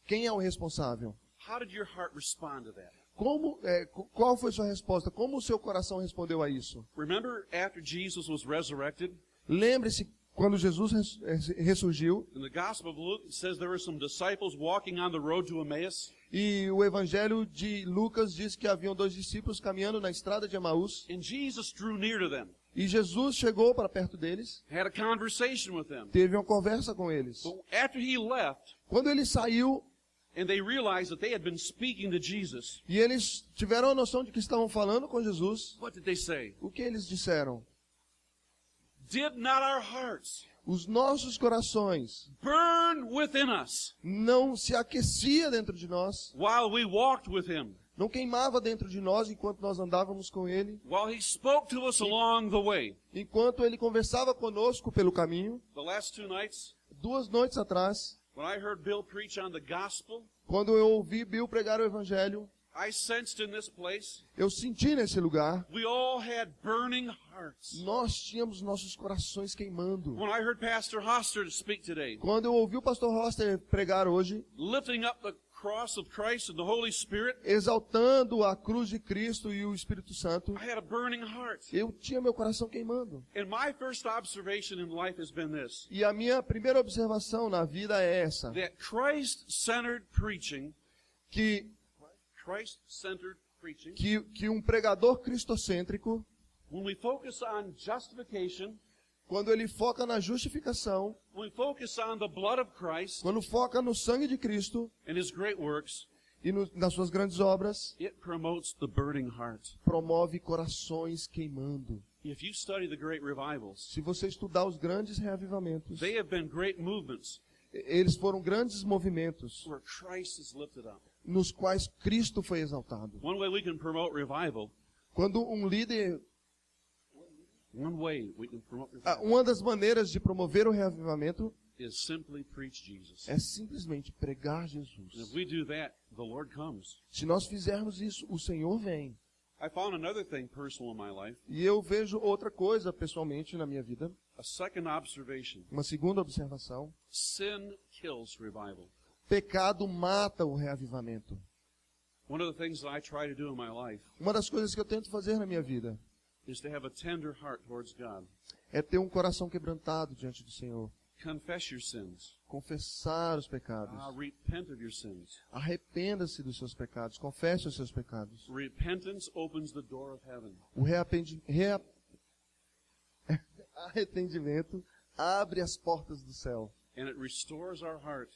S2: quem é o responsável?
S1: How did your heart respond to that?
S2: Qual foi sua resposta? Como o seu coração respondeu a isso?
S1: Remember after Jesus was resurrected?
S2: Lembre-se, quando Jesus ressurgiu,
S1: In the Gospel of Luke, it says there were some disciples walking on the road to Emmaus.
S2: e o evangelho de Lucas diz que haviam 2 discípulos caminhando na estrada de Emaús,
S1: And Jesus drew near to them,
S2: e Jesus chegou para perto deles,
S1: had a conversation with them.
S2: teve uma conversa com eles.
S1: But after he left,
S2: Quando ele saiu,
S1: and they realized that they had been speaking to Jesus,
S2: e eles tiveram a noção de que estavam falando com Jesus,
S1: what did they say?
S2: o que eles disseram?
S1: Did not our hearts
S2: Os nossos corações
S1: burn within us
S2: não se aquecia dentro de nós,
S1: while we walked with him,
S2: não queimava dentro de nós enquanto nós andávamos com ele,
S1: while he spoke to us along the way?
S2: enquanto ele conversava conosco pelo caminho?
S1: The last 2 nights,
S2: 2 noites atrás,
S1: when I heard Bill preach on the gospel,
S2: quando eu ouvi Bill pregar o evangelho,
S1: I sensed in this place,
S2: eu senti nesse lugar,
S1: we all had burning hearts.
S2: nós tínhamos nossos corações queimando.
S1: When I heard Pastor Hoster speak today,
S2: Quando eu ouvi o pastor Roster pregar hoje,
S1: lifting up the cross of Christ and the Holy Spirit,
S2: exaltando a cruz de Cristo e o Espírito Santo,
S1: I had a burning heart.
S2: eu tinha meu coração queimando.
S1: And my first observation in life has been this,
S2: E a minha primeira observação na vida é essa,
S1: that Christ-centered preaching,
S2: que um pregador cristocêntrico,
S1: when we focus on justification,
S2: quando ele foca na justificação,
S1: when we focus on the blood of Christ
S2: quando foca no sangue de Cristo
S1: and His great works,
S2: e nas suas grandes obras,
S1: it promotes the burning heart.
S2: promove corações queimando.
S1: If you study the great revivals,
S2: Se você estudar os grandes reavivamentos,
S1: they have been great movements
S2: eles foram grandes movimentos
S1: where Christ is lifted up.
S2: nos quais Cristo foi exaltado.
S1: One way we can promote revival,
S2: Quando um líder,
S1: revival
S2: uma das maneiras de promover o reavivamento
S1: is simply preach Jesus.
S2: é simplesmente pregar
S1: And if
S2: Jesus.
S1: we do that, the Lord comes.
S2: Se nós fizermos isso, o Senhor vem.
S1: I found another thing personal in my life,
S2: E eu vejo outra coisa pessoalmente na minha vida,
S1: a second observation.
S2: uma segunda observação.
S1: Sin kills revival.
S2: Pecado mata o reavivamento.
S1: One of the things that I try to do in my life
S2: Uma das coisas que eu tento fazer na minha vida
S1: is to have a tender heart towards God.
S2: é ter um coração quebrantado diante do Senhor.
S1: Confess your sins.
S2: Confessar os pecados.
S1: Repent of your sins.
S2: Arrependa-se dos seus pecados. Confesse os seus pecados.
S1: Repentance opens the door of heaven.
S2: O arrependimento abre as portas do céu
S1: And it restores our heart,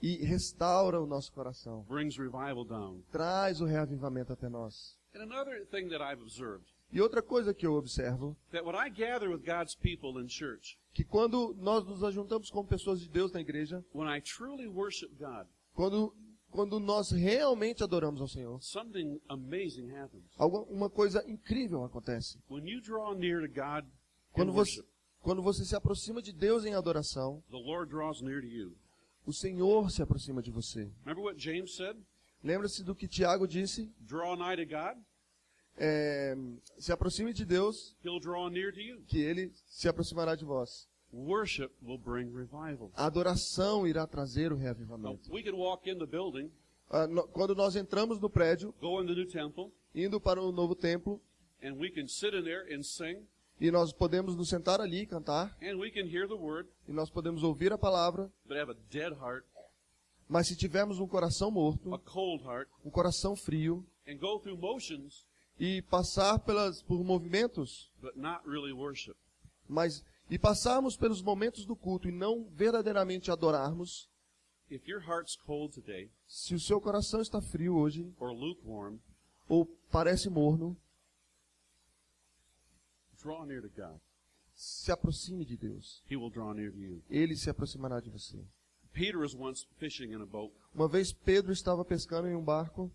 S2: e restaura o nosso coração.
S1: brings revival down.
S2: Traz o reavivamento até nós.
S1: And another thing that I've observed,
S2: E outra coisa que eu observo,
S1: that when I gather with God's people in church,
S2: que quando nós nos ajuntamos com pessoas de Deus na igreja,
S1: when I truly worship God,
S2: quando nós realmente adoramos ao Senhor,
S1: something amazing happens.
S2: uma coisa incrível acontece.
S1: When you draw near to God in
S2: Quando você
S1: worship,
S2: se aproxima de Deus em adoração,
S1: the Lord draws near to you.
S2: o Senhor se aproxima de você.
S1: Remember what James said?
S2: Lembra-se do que Tiago disse?
S1: Draw nigh to God,
S2: Se aproxime de Deus,
S1: He'll draw near to you.
S2: que Ele se aproximará de vós.
S1: Worship will bring revival.
S2: A adoração irá trazer o
S1: Now,
S2: reavivamento.
S1: we can walk in the building,
S2: Quando nós entramos no prédio,
S1: go in the new temple,
S2: indo para o novo templo,
S1: and we can sit in there and sing,
S2: e nós podemos nos sentar ali e cantar,
S1: and we can hear the word,
S2: e nós podemos ouvir a palavra,
S1: but have a dead heart,
S2: mas se tivermos um coração morto,
S1: a cold heart,
S2: um coração frio,
S1: and go through motions,
S2: e passar por movimentos,
S1: but not really worship,
S2: e passarmos pelos momentos do culto e não verdadeiramente adorarmos,
S1: if your heart's cold today,
S2: se o seu coração está frio hoje,
S1: or lukewarm,
S2: ou parece morno,
S1: draw near to God.
S2: se aproxime de Deus.
S1: He will draw near to you.
S2: Ele se aproximará de você.
S1: Peter was once fishing in a boat,
S2: Uma vez Pedro estava pescando em um barco,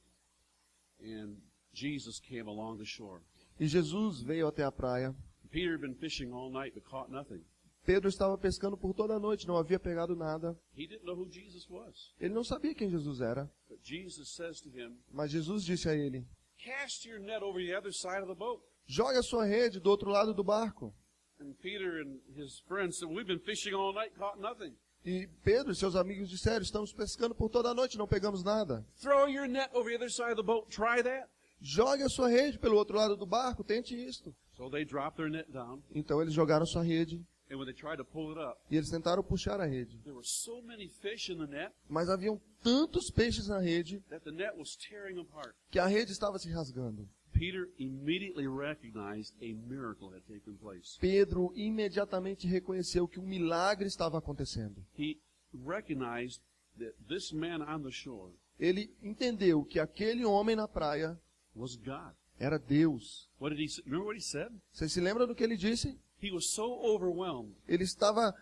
S1: and Jesus came along the shore.
S2: e Jesus veio até a praia.
S1: Peter had been fishing all night but caught nothing.
S2: Pedro estava pescando por toda a noite, não havia pegado nada.
S1: He didn't know who Jesus was.
S2: Ele não sabia quem Jesus era,
S1: But Jesus says to him,
S2: mas Jesus disse a ele:
S1: cast your net over the other side of the boat.
S2: jogue a sua rede do outro lado do barco.
S1: And Peter and his friends said, we've been fishing all night, caught nothing.
S2: E Pedro e seus amigos disseram: estamos pescando por toda a noite, não pegamos nada.
S1: Throw your net over the other side of the boat. Try that.
S2: Jogue a sua rede pelo outro lado do barco, tente isto.
S1: So they dropped their net down,
S2: Então eles jogaram sua rede
S1: and when they tried to pull it up,
S2: e eles tentaram puxar a rede.
S1: there were so many fish in the net
S2: Mas haviam tantos peixes na rede
S1: that the net was tearing apart.
S2: que a rede estava se rasgando.
S1: Peter immediately recognized a miracle had taken place.
S2: Pedro imediatamente reconheceu que um milagre estava acontecendo.
S1: He recognized that this man on the shore
S2: Ele entendeu que aquele homem na praia
S1: was God.
S2: era Deus.
S1: What did he say? Remember what he said?
S2: Você se lembra do que ele disse?
S1: He was so overwhelmed,
S2: Ele estava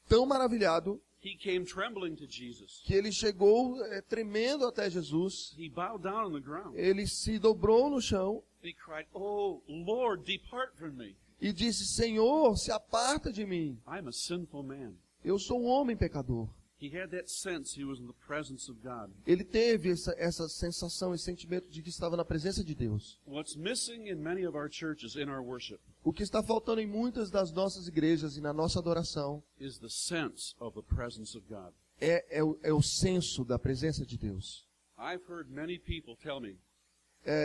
S2: tão maravilhado
S1: he came trembling to Jesus.
S2: que ele chegou tremendo até Jesus.
S1: He bowed down on the ground.
S2: Ele se dobrou no chão
S1: And he cried, "Oh, Lord, depart from me.
S2: e disse: Senhor, se aparta de mim.
S1: I'm a sinful man."
S2: Eu sou um homem pecador.
S1: He had that sense he was in the presence of God.
S2: Ele teve essa sensação, esse sentimento de que estava na presença de Deus.
S1: What's missing in many of our churches in our worship
S2: O que está faltando em muitas das nossas igrejas e na nossa adoração
S1: is the sense of the presence of God.
S2: é o senso da presença de Deus.
S1: I've heard many people tell me,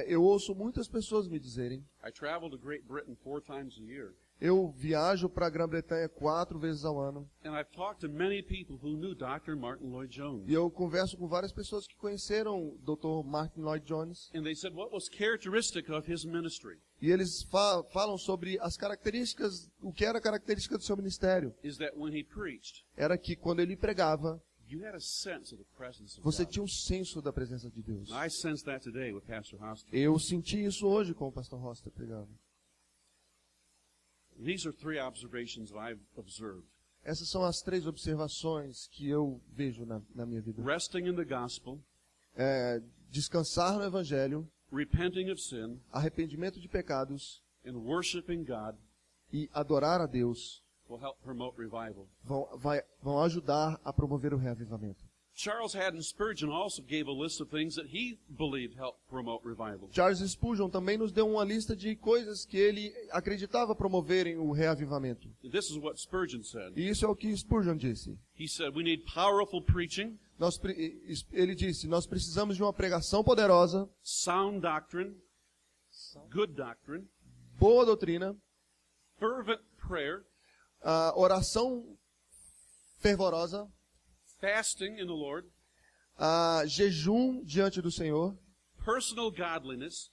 S2: Eu ouço muitas pessoas me dizerem,
S1: I travel to Great Britain 4 times a year,
S2: eu viajo para a Grã-Bretanha 4 vezes ao ano,
S1: and I've talked to many people who knew Dr. Martin Lloyd-Jones.
S2: e eu converso com várias pessoas que conheceram o Dr. Martin Lloyd-Jones,
S1: And they said what was characteristic of his ministry
S2: e eles falam sobre as características, o que era característica do seu ministério.
S1: is that when he preached,
S2: Era que quando ele pregava,
S1: you had a sense of the presence of
S2: você
S1: God.
S2: tinha um senso da presença de Deus.
S1: And I sense that today with Pastor Hoster.
S2: Eu senti isso hoje com o pastor Roster pregando.
S1: These are 3 observations that I've observed.
S2: Essas são as 3 observações que eu vejo na minha vida.
S1: Resting in the gospel,
S2: Descansar no Evangelho,
S1: repenting of sin,
S2: arrependimento de pecados
S1: and worshiping God
S2: e adorar a Deus
S1: will help promote revival.
S2: vão ajudar a promover o reavivamento.
S1: Charles Haddon Spurgeon also gave a list of things that he believed helped promote revival.
S2: Charles Spurgeon também nos deu uma lista de coisas que ele acreditava promoverem o reavivamento.
S1: This is what Spurgeon said.
S2: E isso é o que Spurgeon disse.
S1: He said, we need powerful preaching,
S2: Ele disse, nós precisamos de uma pregação poderosa,
S1: sound doctrine, good doctrine,
S2: boa doutrina,
S1: fervent prayer,
S2: oração fervorosa,
S1: fasting in the Lord,
S2: jejum diante do Senhor,
S1: personal godliness,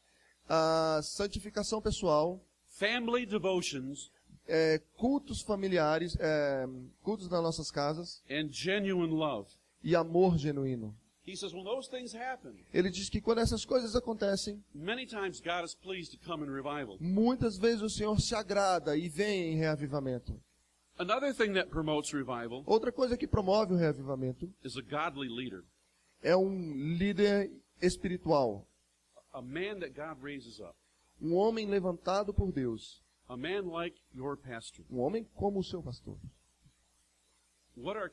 S2: santificação pessoal,
S1: family devotions,
S2: cultos familiares, cultos nas nossas casas
S1: and genuine love.
S2: e amor genuíno.
S1: He says, when those things happen,
S2: Ele diz que quando essas coisas acontecem,
S1: many times God is pleased to come in revival.
S2: muitas vezes o Senhor se agrada e vem em reavivamento.
S1: Another thing that promotes revival
S2: Outra coisa que promove o reavivamento
S1: is a godly leader,
S2: é um líder espiritual,
S1: a man that God raises up,
S2: um homem levantado por Deus,
S1: a man like your pastor.
S2: um homem como o seu pastor.
S1: What are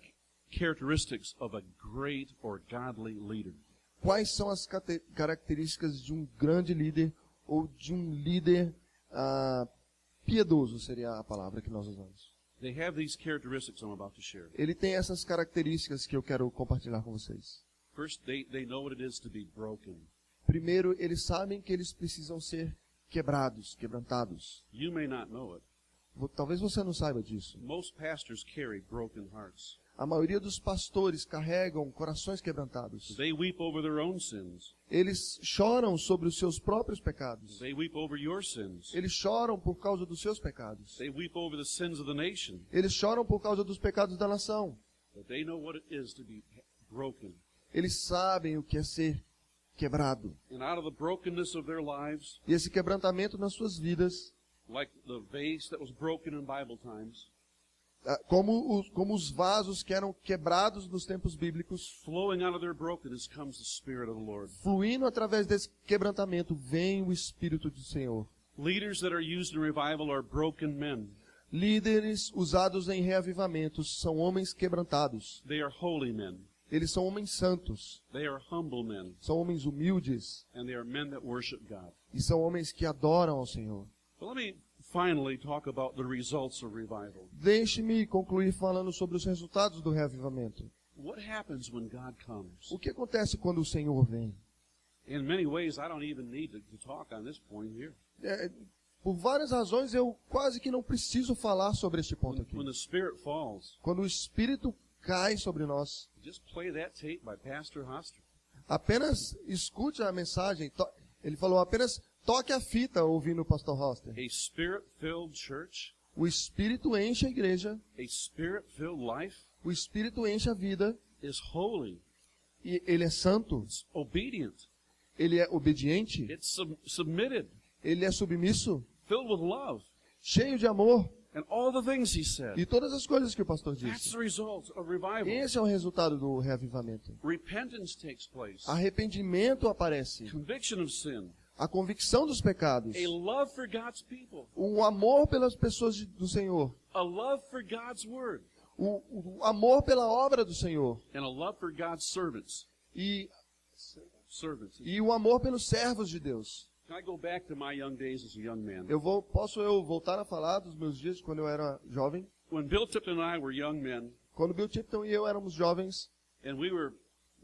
S1: characteristics of a great or godly leader?
S2: Quais são as características de um grande líder ou de um líder piedoso, seria a palavra que nós usamos.
S1: They have these characteristics I'm about to share.
S2: Ele tem essas características que eu quero compartilhar com vocês.
S1: First, they know what it is to be broken.
S2: Primeiro, eles sabem que eles precisam ser quebrados, quebrantados.
S1: You may not know it.
S2: Talvez você não saiba disso.
S1: Most pastors carry broken hearts.
S2: A maioria dos pastores carregam corações quebrantados.
S1: They weep over their own sins.
S2: Eles choram sobre os seus próprios pecados.
S1: They weep over your sins.
S2: Eles choram por causa dos seus pecados.
S1: They weep over the sins of the nation.
S2: Eles choram por causa dos pecados da nação.
S1: But they know what it is to be broken.
S2: Eles sabem o que é ser quebrado.
S1: And out of the brokenness of their lives,
S2: E esse quebrantamento nas suas vidas,
S1: like the vase that was broken in Bible times,
S2: como os vasos que eram quebrados nos tempos bíblicos,
S1: flowing out of their brokenness comes the Spirit of the Lord.
S2: fluindo através desse quebrantamento, vem o Espírito do Senhor.
S1: Leaders that are used in revival are broken men.
S2: Líderes usados em reavivamentos são homens quebrantados.
S1: They are holy men.
S2: Eles são homens santos,
S1: They are humble men.
S2: são homens humildes
S1: And they are men that worship God.
S2: e são homens que adoram ao Senhor.
S1: But let me finally talk about the results of revival.
S2: Deixe-me concluir falando sobre os resultados do reavivamento.
S1: What happens when God comes?
S2: O que acontece quando o Senhor vem?
S1: In many ways, I don't even need to talk on this point here.
S2: Por várias razões, eu quase que não preciso falar sobre este ponto aqui.
S1: When the Spirit falls,
S2: Quando o Espírito cai sobre nós,
S1: just play that tape by Pastor Hoster.
S2: apenas escute a mensagem. Ele falou, apenas toque a fita ouvindo o pastor Hoster.
S1: A Spirit-filled church,
S2: O Espírito enche a igreja,
S1: a Spirit-filled life
S2: o Espírito enche a vida,
S1: is holy.
S2: e ele é santo,
S1: It's obedient.
S2: ele é obediente,
S1: It's submitted,
S2: ele é submisso,
S1: filled with love,
S2: cheio de amor,
S1: and all the things he said.
S2: e todas as coisas que o pastor
S1: That's
S2: disse.
S1: the result of revival.
S2: Esse é o resultado do reavivamento.
S1: Repentance takes place.
S2: Arrependimento aparece,
S1: Conviction of sin.
S2: a convicção dos pecados,
S1: A love for God's people.
S2: o amor pelas pessoas do Senhor,
S1: A love for God's word.
S2: o amor pela obra do Senhor
S1: And a love for God's servants.
S2: e
S1: Servants.
S2: o amor pelos servos de Deus.
S1: Can I go back to my young days as a young man?
S2: Posso voltar a falar dos meus dias quando eu era jovem?
S1: When Bill Tipton and I were young men,
S2: Quando Bill Tipton e eu éramos jovens,
S1: And we were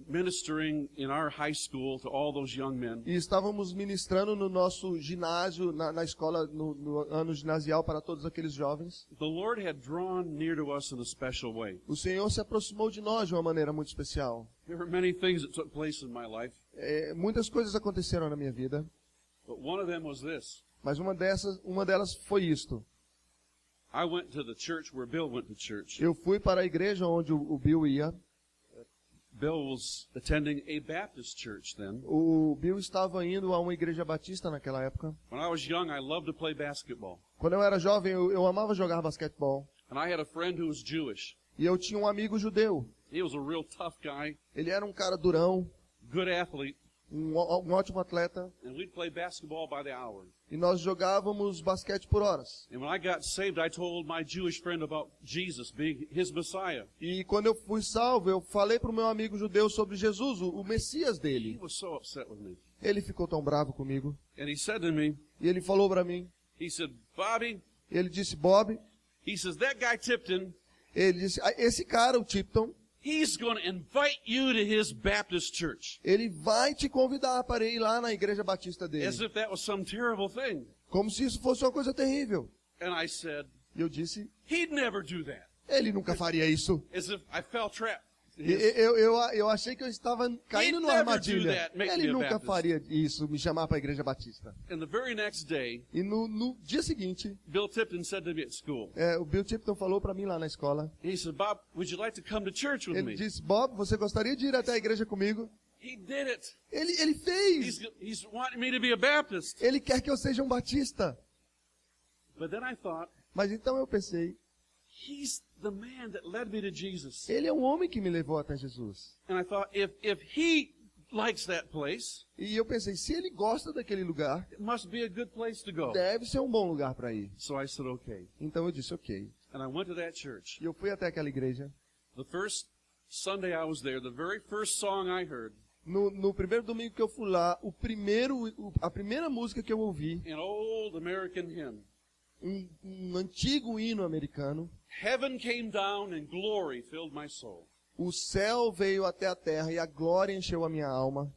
S1: ministering in our high school to all those young men.
S2: E estávamos ministrando no nosso ginásio, na escola, no ano ginasial para todos aqueles jovens.
S1: The Lord had drawn near to us in a special way.
S2: O Senhor se aproximou de nós de uma maneira muito especial.
S1: There were many things that took place in my life,
S2: Muitas coisas aconteceram na minha vida,
S1: but one of them was this.
S2: mas uma delas foi isto.
S1: I went to the church where Bill went to church.
S2: Eu fui para a igreja onde o Bill ia.
S1: Bill was attending a Baptist church then.
S2: O Bill estava indo a uma igreja batista naquela época.
S1: When I was young, I loved to play basketball.
S2: Quando eu era jovem, eu amava jogar basquetebol.
S1: And I had a friend who was Jewish.
S2: E eu tinha um amigo judeu.
S1: He was a real tough guy,
S2: Ele era um cara durão,
S1: good athlete,
S2: um ótimo atleta.
S1: and we'd play basketball by the hour.
S2: E nós jogávamos basquete por horas.
S1: And when I got saved, I told my Jewish friend about Jesus being his Messiah.
S2: E quando eu fui salvo, eu falei para o meu amigo judeu sobre Jesus, o Messias
S1: He
S2: dele.
S1: was so upset with me.
S2: Ele ficou tão bravo comigo.
S1: And he said to me,
S2: E ele falou para mim,
S1: he said, Bobby,
S2: ele disse, Bob,
S1: he says, that guy Tipton,
S2: ele disse, esse cara, o Tipton,
S1: he's going to invite you to his Baptist church.
S2: ele vai te convidar para ir lá na igreja batista
S1: As
S2: dele.
S1: if that was some terrible thing.
S2: Como se isso fosse uma coisa terrível.
S1: And I said,
S2: E eu disse,
S1: he'd never do that.
S2: ele nunca faria isso.
S1: As if I fell trap.
S2: Eu achei que eu estava caindo
S1: He'd
S2: numa
S1: never do
S2: armadilha.
S1: that, make
S2: Ele
S1: me a
S2: nunca
S1: Baptist.
S2: faria isso, me chamar para a igreja batista.
S1: And the very next day,
S2: E no dia seguinte,
S1: Bill Tipton said to me at school,
S2: o Bill Tipton falou para mim lá na escola.
S1: he said, Bob, would you like to come to church with
S2: Ele
S1: me?
S2: disse, Bob, você gostaria de ir até a igreja comigo?
S1: He did it.
S2: Ele fez.
S1: He's wanting me to be a Baptist.
S2: Ele quer que eu seja um batista.
S1: But then I thought,
S2: Mas então eu pensei,
S1: he's the man that led me to Jesus.
S2: ele é um homem que me levou até Jesus.
S1: And I thought, if he likes that place,
S2: E eu pensei, se ele gosta daquele lugar,
S1: it must be a good place to go.
S2: deve ser um bom lugar para ir.
S1: So I said, okay.
S2: Então eu disse, ok.
S1: And I went to that church.
S2: E eu fui até aquela igreja.
S1: The first Sunday I was there, the very first song I heard,
S2: No primeiro domingo que eu fui lá, a primeira música que eu ouvi,
S1: an old American hymn,
S2: um antigo hino americano,
S1: Heaven came down and glory filled my soul.
S2: o céu veio até a terra e a glória encheu a minha alma.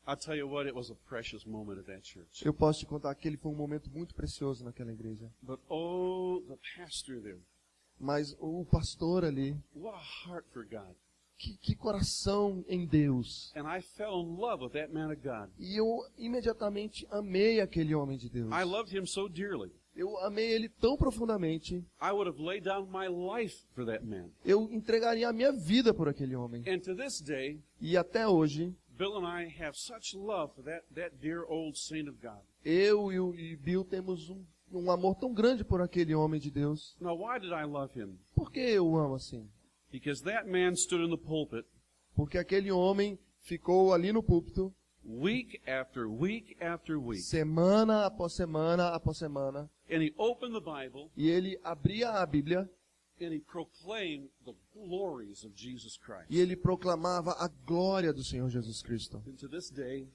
S1: I'll tell you what, it was a precious moment at that church.
S2: Eu posso te contar que ele foi um momento muito precioso naquela igreja.
S1: But oh, the pastor there,
S2: Mas o pastor ali,
S1: what a heart for God.
S2: que coração em Deus.
S1: And I fell in love with that man of God.
S2: E eu imediatamente amei aquele homem de Deus.
S1: I loved him so dearly.
S2: Eu amei ele tão profundamente,
S1: I would have laid down my life for that man.
S2: eu entregaria a minha vida por aquele homem.
S1: And to this day,
S2: E até hoje,
S1: Bill and I have such love for that dear old saint of God.
S2: eu e Bill temos um amor tão grande por aquele homem de Deus.
S1: Now, why did I love him?
S2: Por que eu o amo assim?
S1: Because that man stood in the pulpit
S2: Porque aquele homem ficou ali no púlpito,
S1: week after week after week.
S2: semana após semana após semana,
S1: And he opened the Bible
S2: e ele abria a Bíblia
S1: and he proclaimed the glories of Jesus Christ.
S2: e ele proclamava a glória do Senhor Jesus Cristo.
S1: And to this day,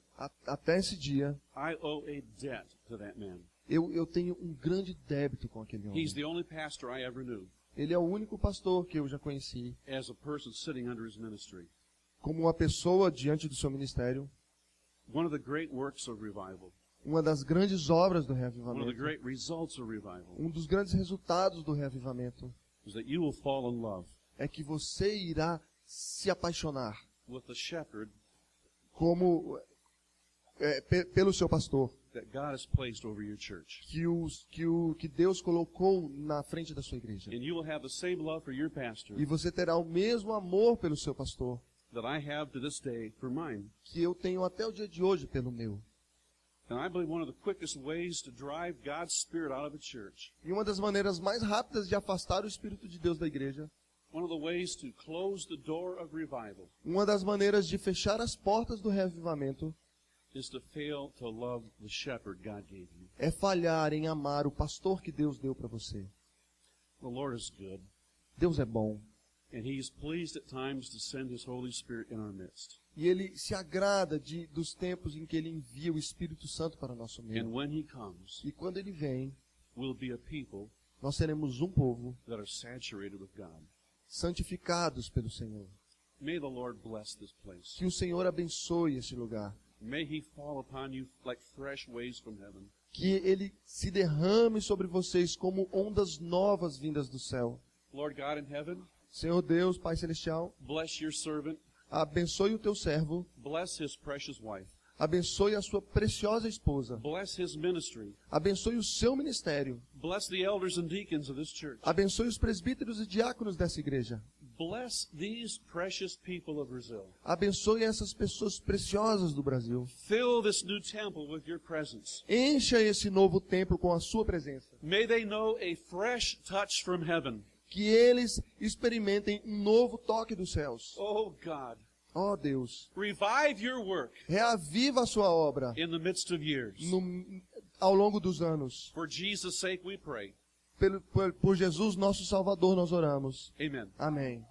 S2: Até esse dia,
S1: I owe a debt to that man.
S2: eu tenho um grande débito com aquele homem.
S1: He's the only pastor I ever knew
S2: Ele é o único pastor que eu já conheci
S1: as a person sitting under his ministry.
S2: como uma pessoa diante do seu ministério,
S1: One of the great works of revival,
S2: uma das grandes obras do
S1: one of the
S2: reavivamento,
S1: great results of revival,
S2: um dos grandes resultados do reavivamento
S1: is that you will fall in love
S2: é que você irá se apaixonar
S1: with the shepherd
S2: como pelo seu pastor,
S1: that God has placed over your church.
S2: que Deus colocou na frente da sua igreja.
S1: And you will have the same love for your pastor
S2: E você terá o mesmo amor pelo seu pastor
S1: that I have to this day for mine.
S2: que eu tenho até o dia de hoje pelo meu.
S1: And I believe one of the quickest ways to drive God's Spirit out of a church,
S2: E uma das maneiras mais rápidas de afastar o Espírito de Deus da igreja,
S1: one of the ways to close the door of revival,
S2: uma das maneiras de fechar as portas do reavivamento,
S1: is to fail to love the shepherd God gave you.
S2: é falhar em amar o pastor que Deus deu para você.
S1: The Lord is good,
S2: Deus é bom.
S1: and He is pleased at times to send His Holy Spirit in our midst.
S2: E Ele se agrada dos tempos em que Ele envia o Espírito Santo para o nosso
S1: And
S2: meio.
S1: when He comes,
S2: E quando Ele vem,
S1: we'll be a people
S2: nós seremos um povo
S1: that are saturated with God.
S2: santificados pelo Senhor.
S1: May the Lord bless this place.
S2: Que o Senhor abençoe esse lugar.
S1: May He fall upon you like fresh waves from heaven.
S2: Que Ele se derrame sobre vocês como ondas novas vindas do céu.
S1: Lord God in heaven,
S2: Senhor Deus, Pai Celestial,
S1: bless your servant.
S2: abençoe o teu servo,
S1: Bless his precious wife.
S2: abençoe a sua preciosa esposa,
S1: Bless his ministry.
S2: abençoe o seu ministério,
S1: Bless the elders and deacons of this church.
S2: abençoe os presbíteros e diáconos dessa igreja,
S1: Bless these precious people of Brazil.
S2: abençoe essas pessoas preciosas do Brasil.
S1: Fill this new temple with your presence.
S2: Encha esse novo templo com a sua presença.
S1: May they know a fresh touch from heaven.
S2: Que eles experimentem um novo toque dos céus.
S1: Oh God,
S2: Ó Deus,
S1: revive your work
S2: reaviva a sua obra
S1: in the midst of years.
S2: ao longo dos anos.
S1: For Jesus' sake we pray.
S2: Por Jesus, nosso Salvador, nós oramos.
S1: Amen.
S2: Amém.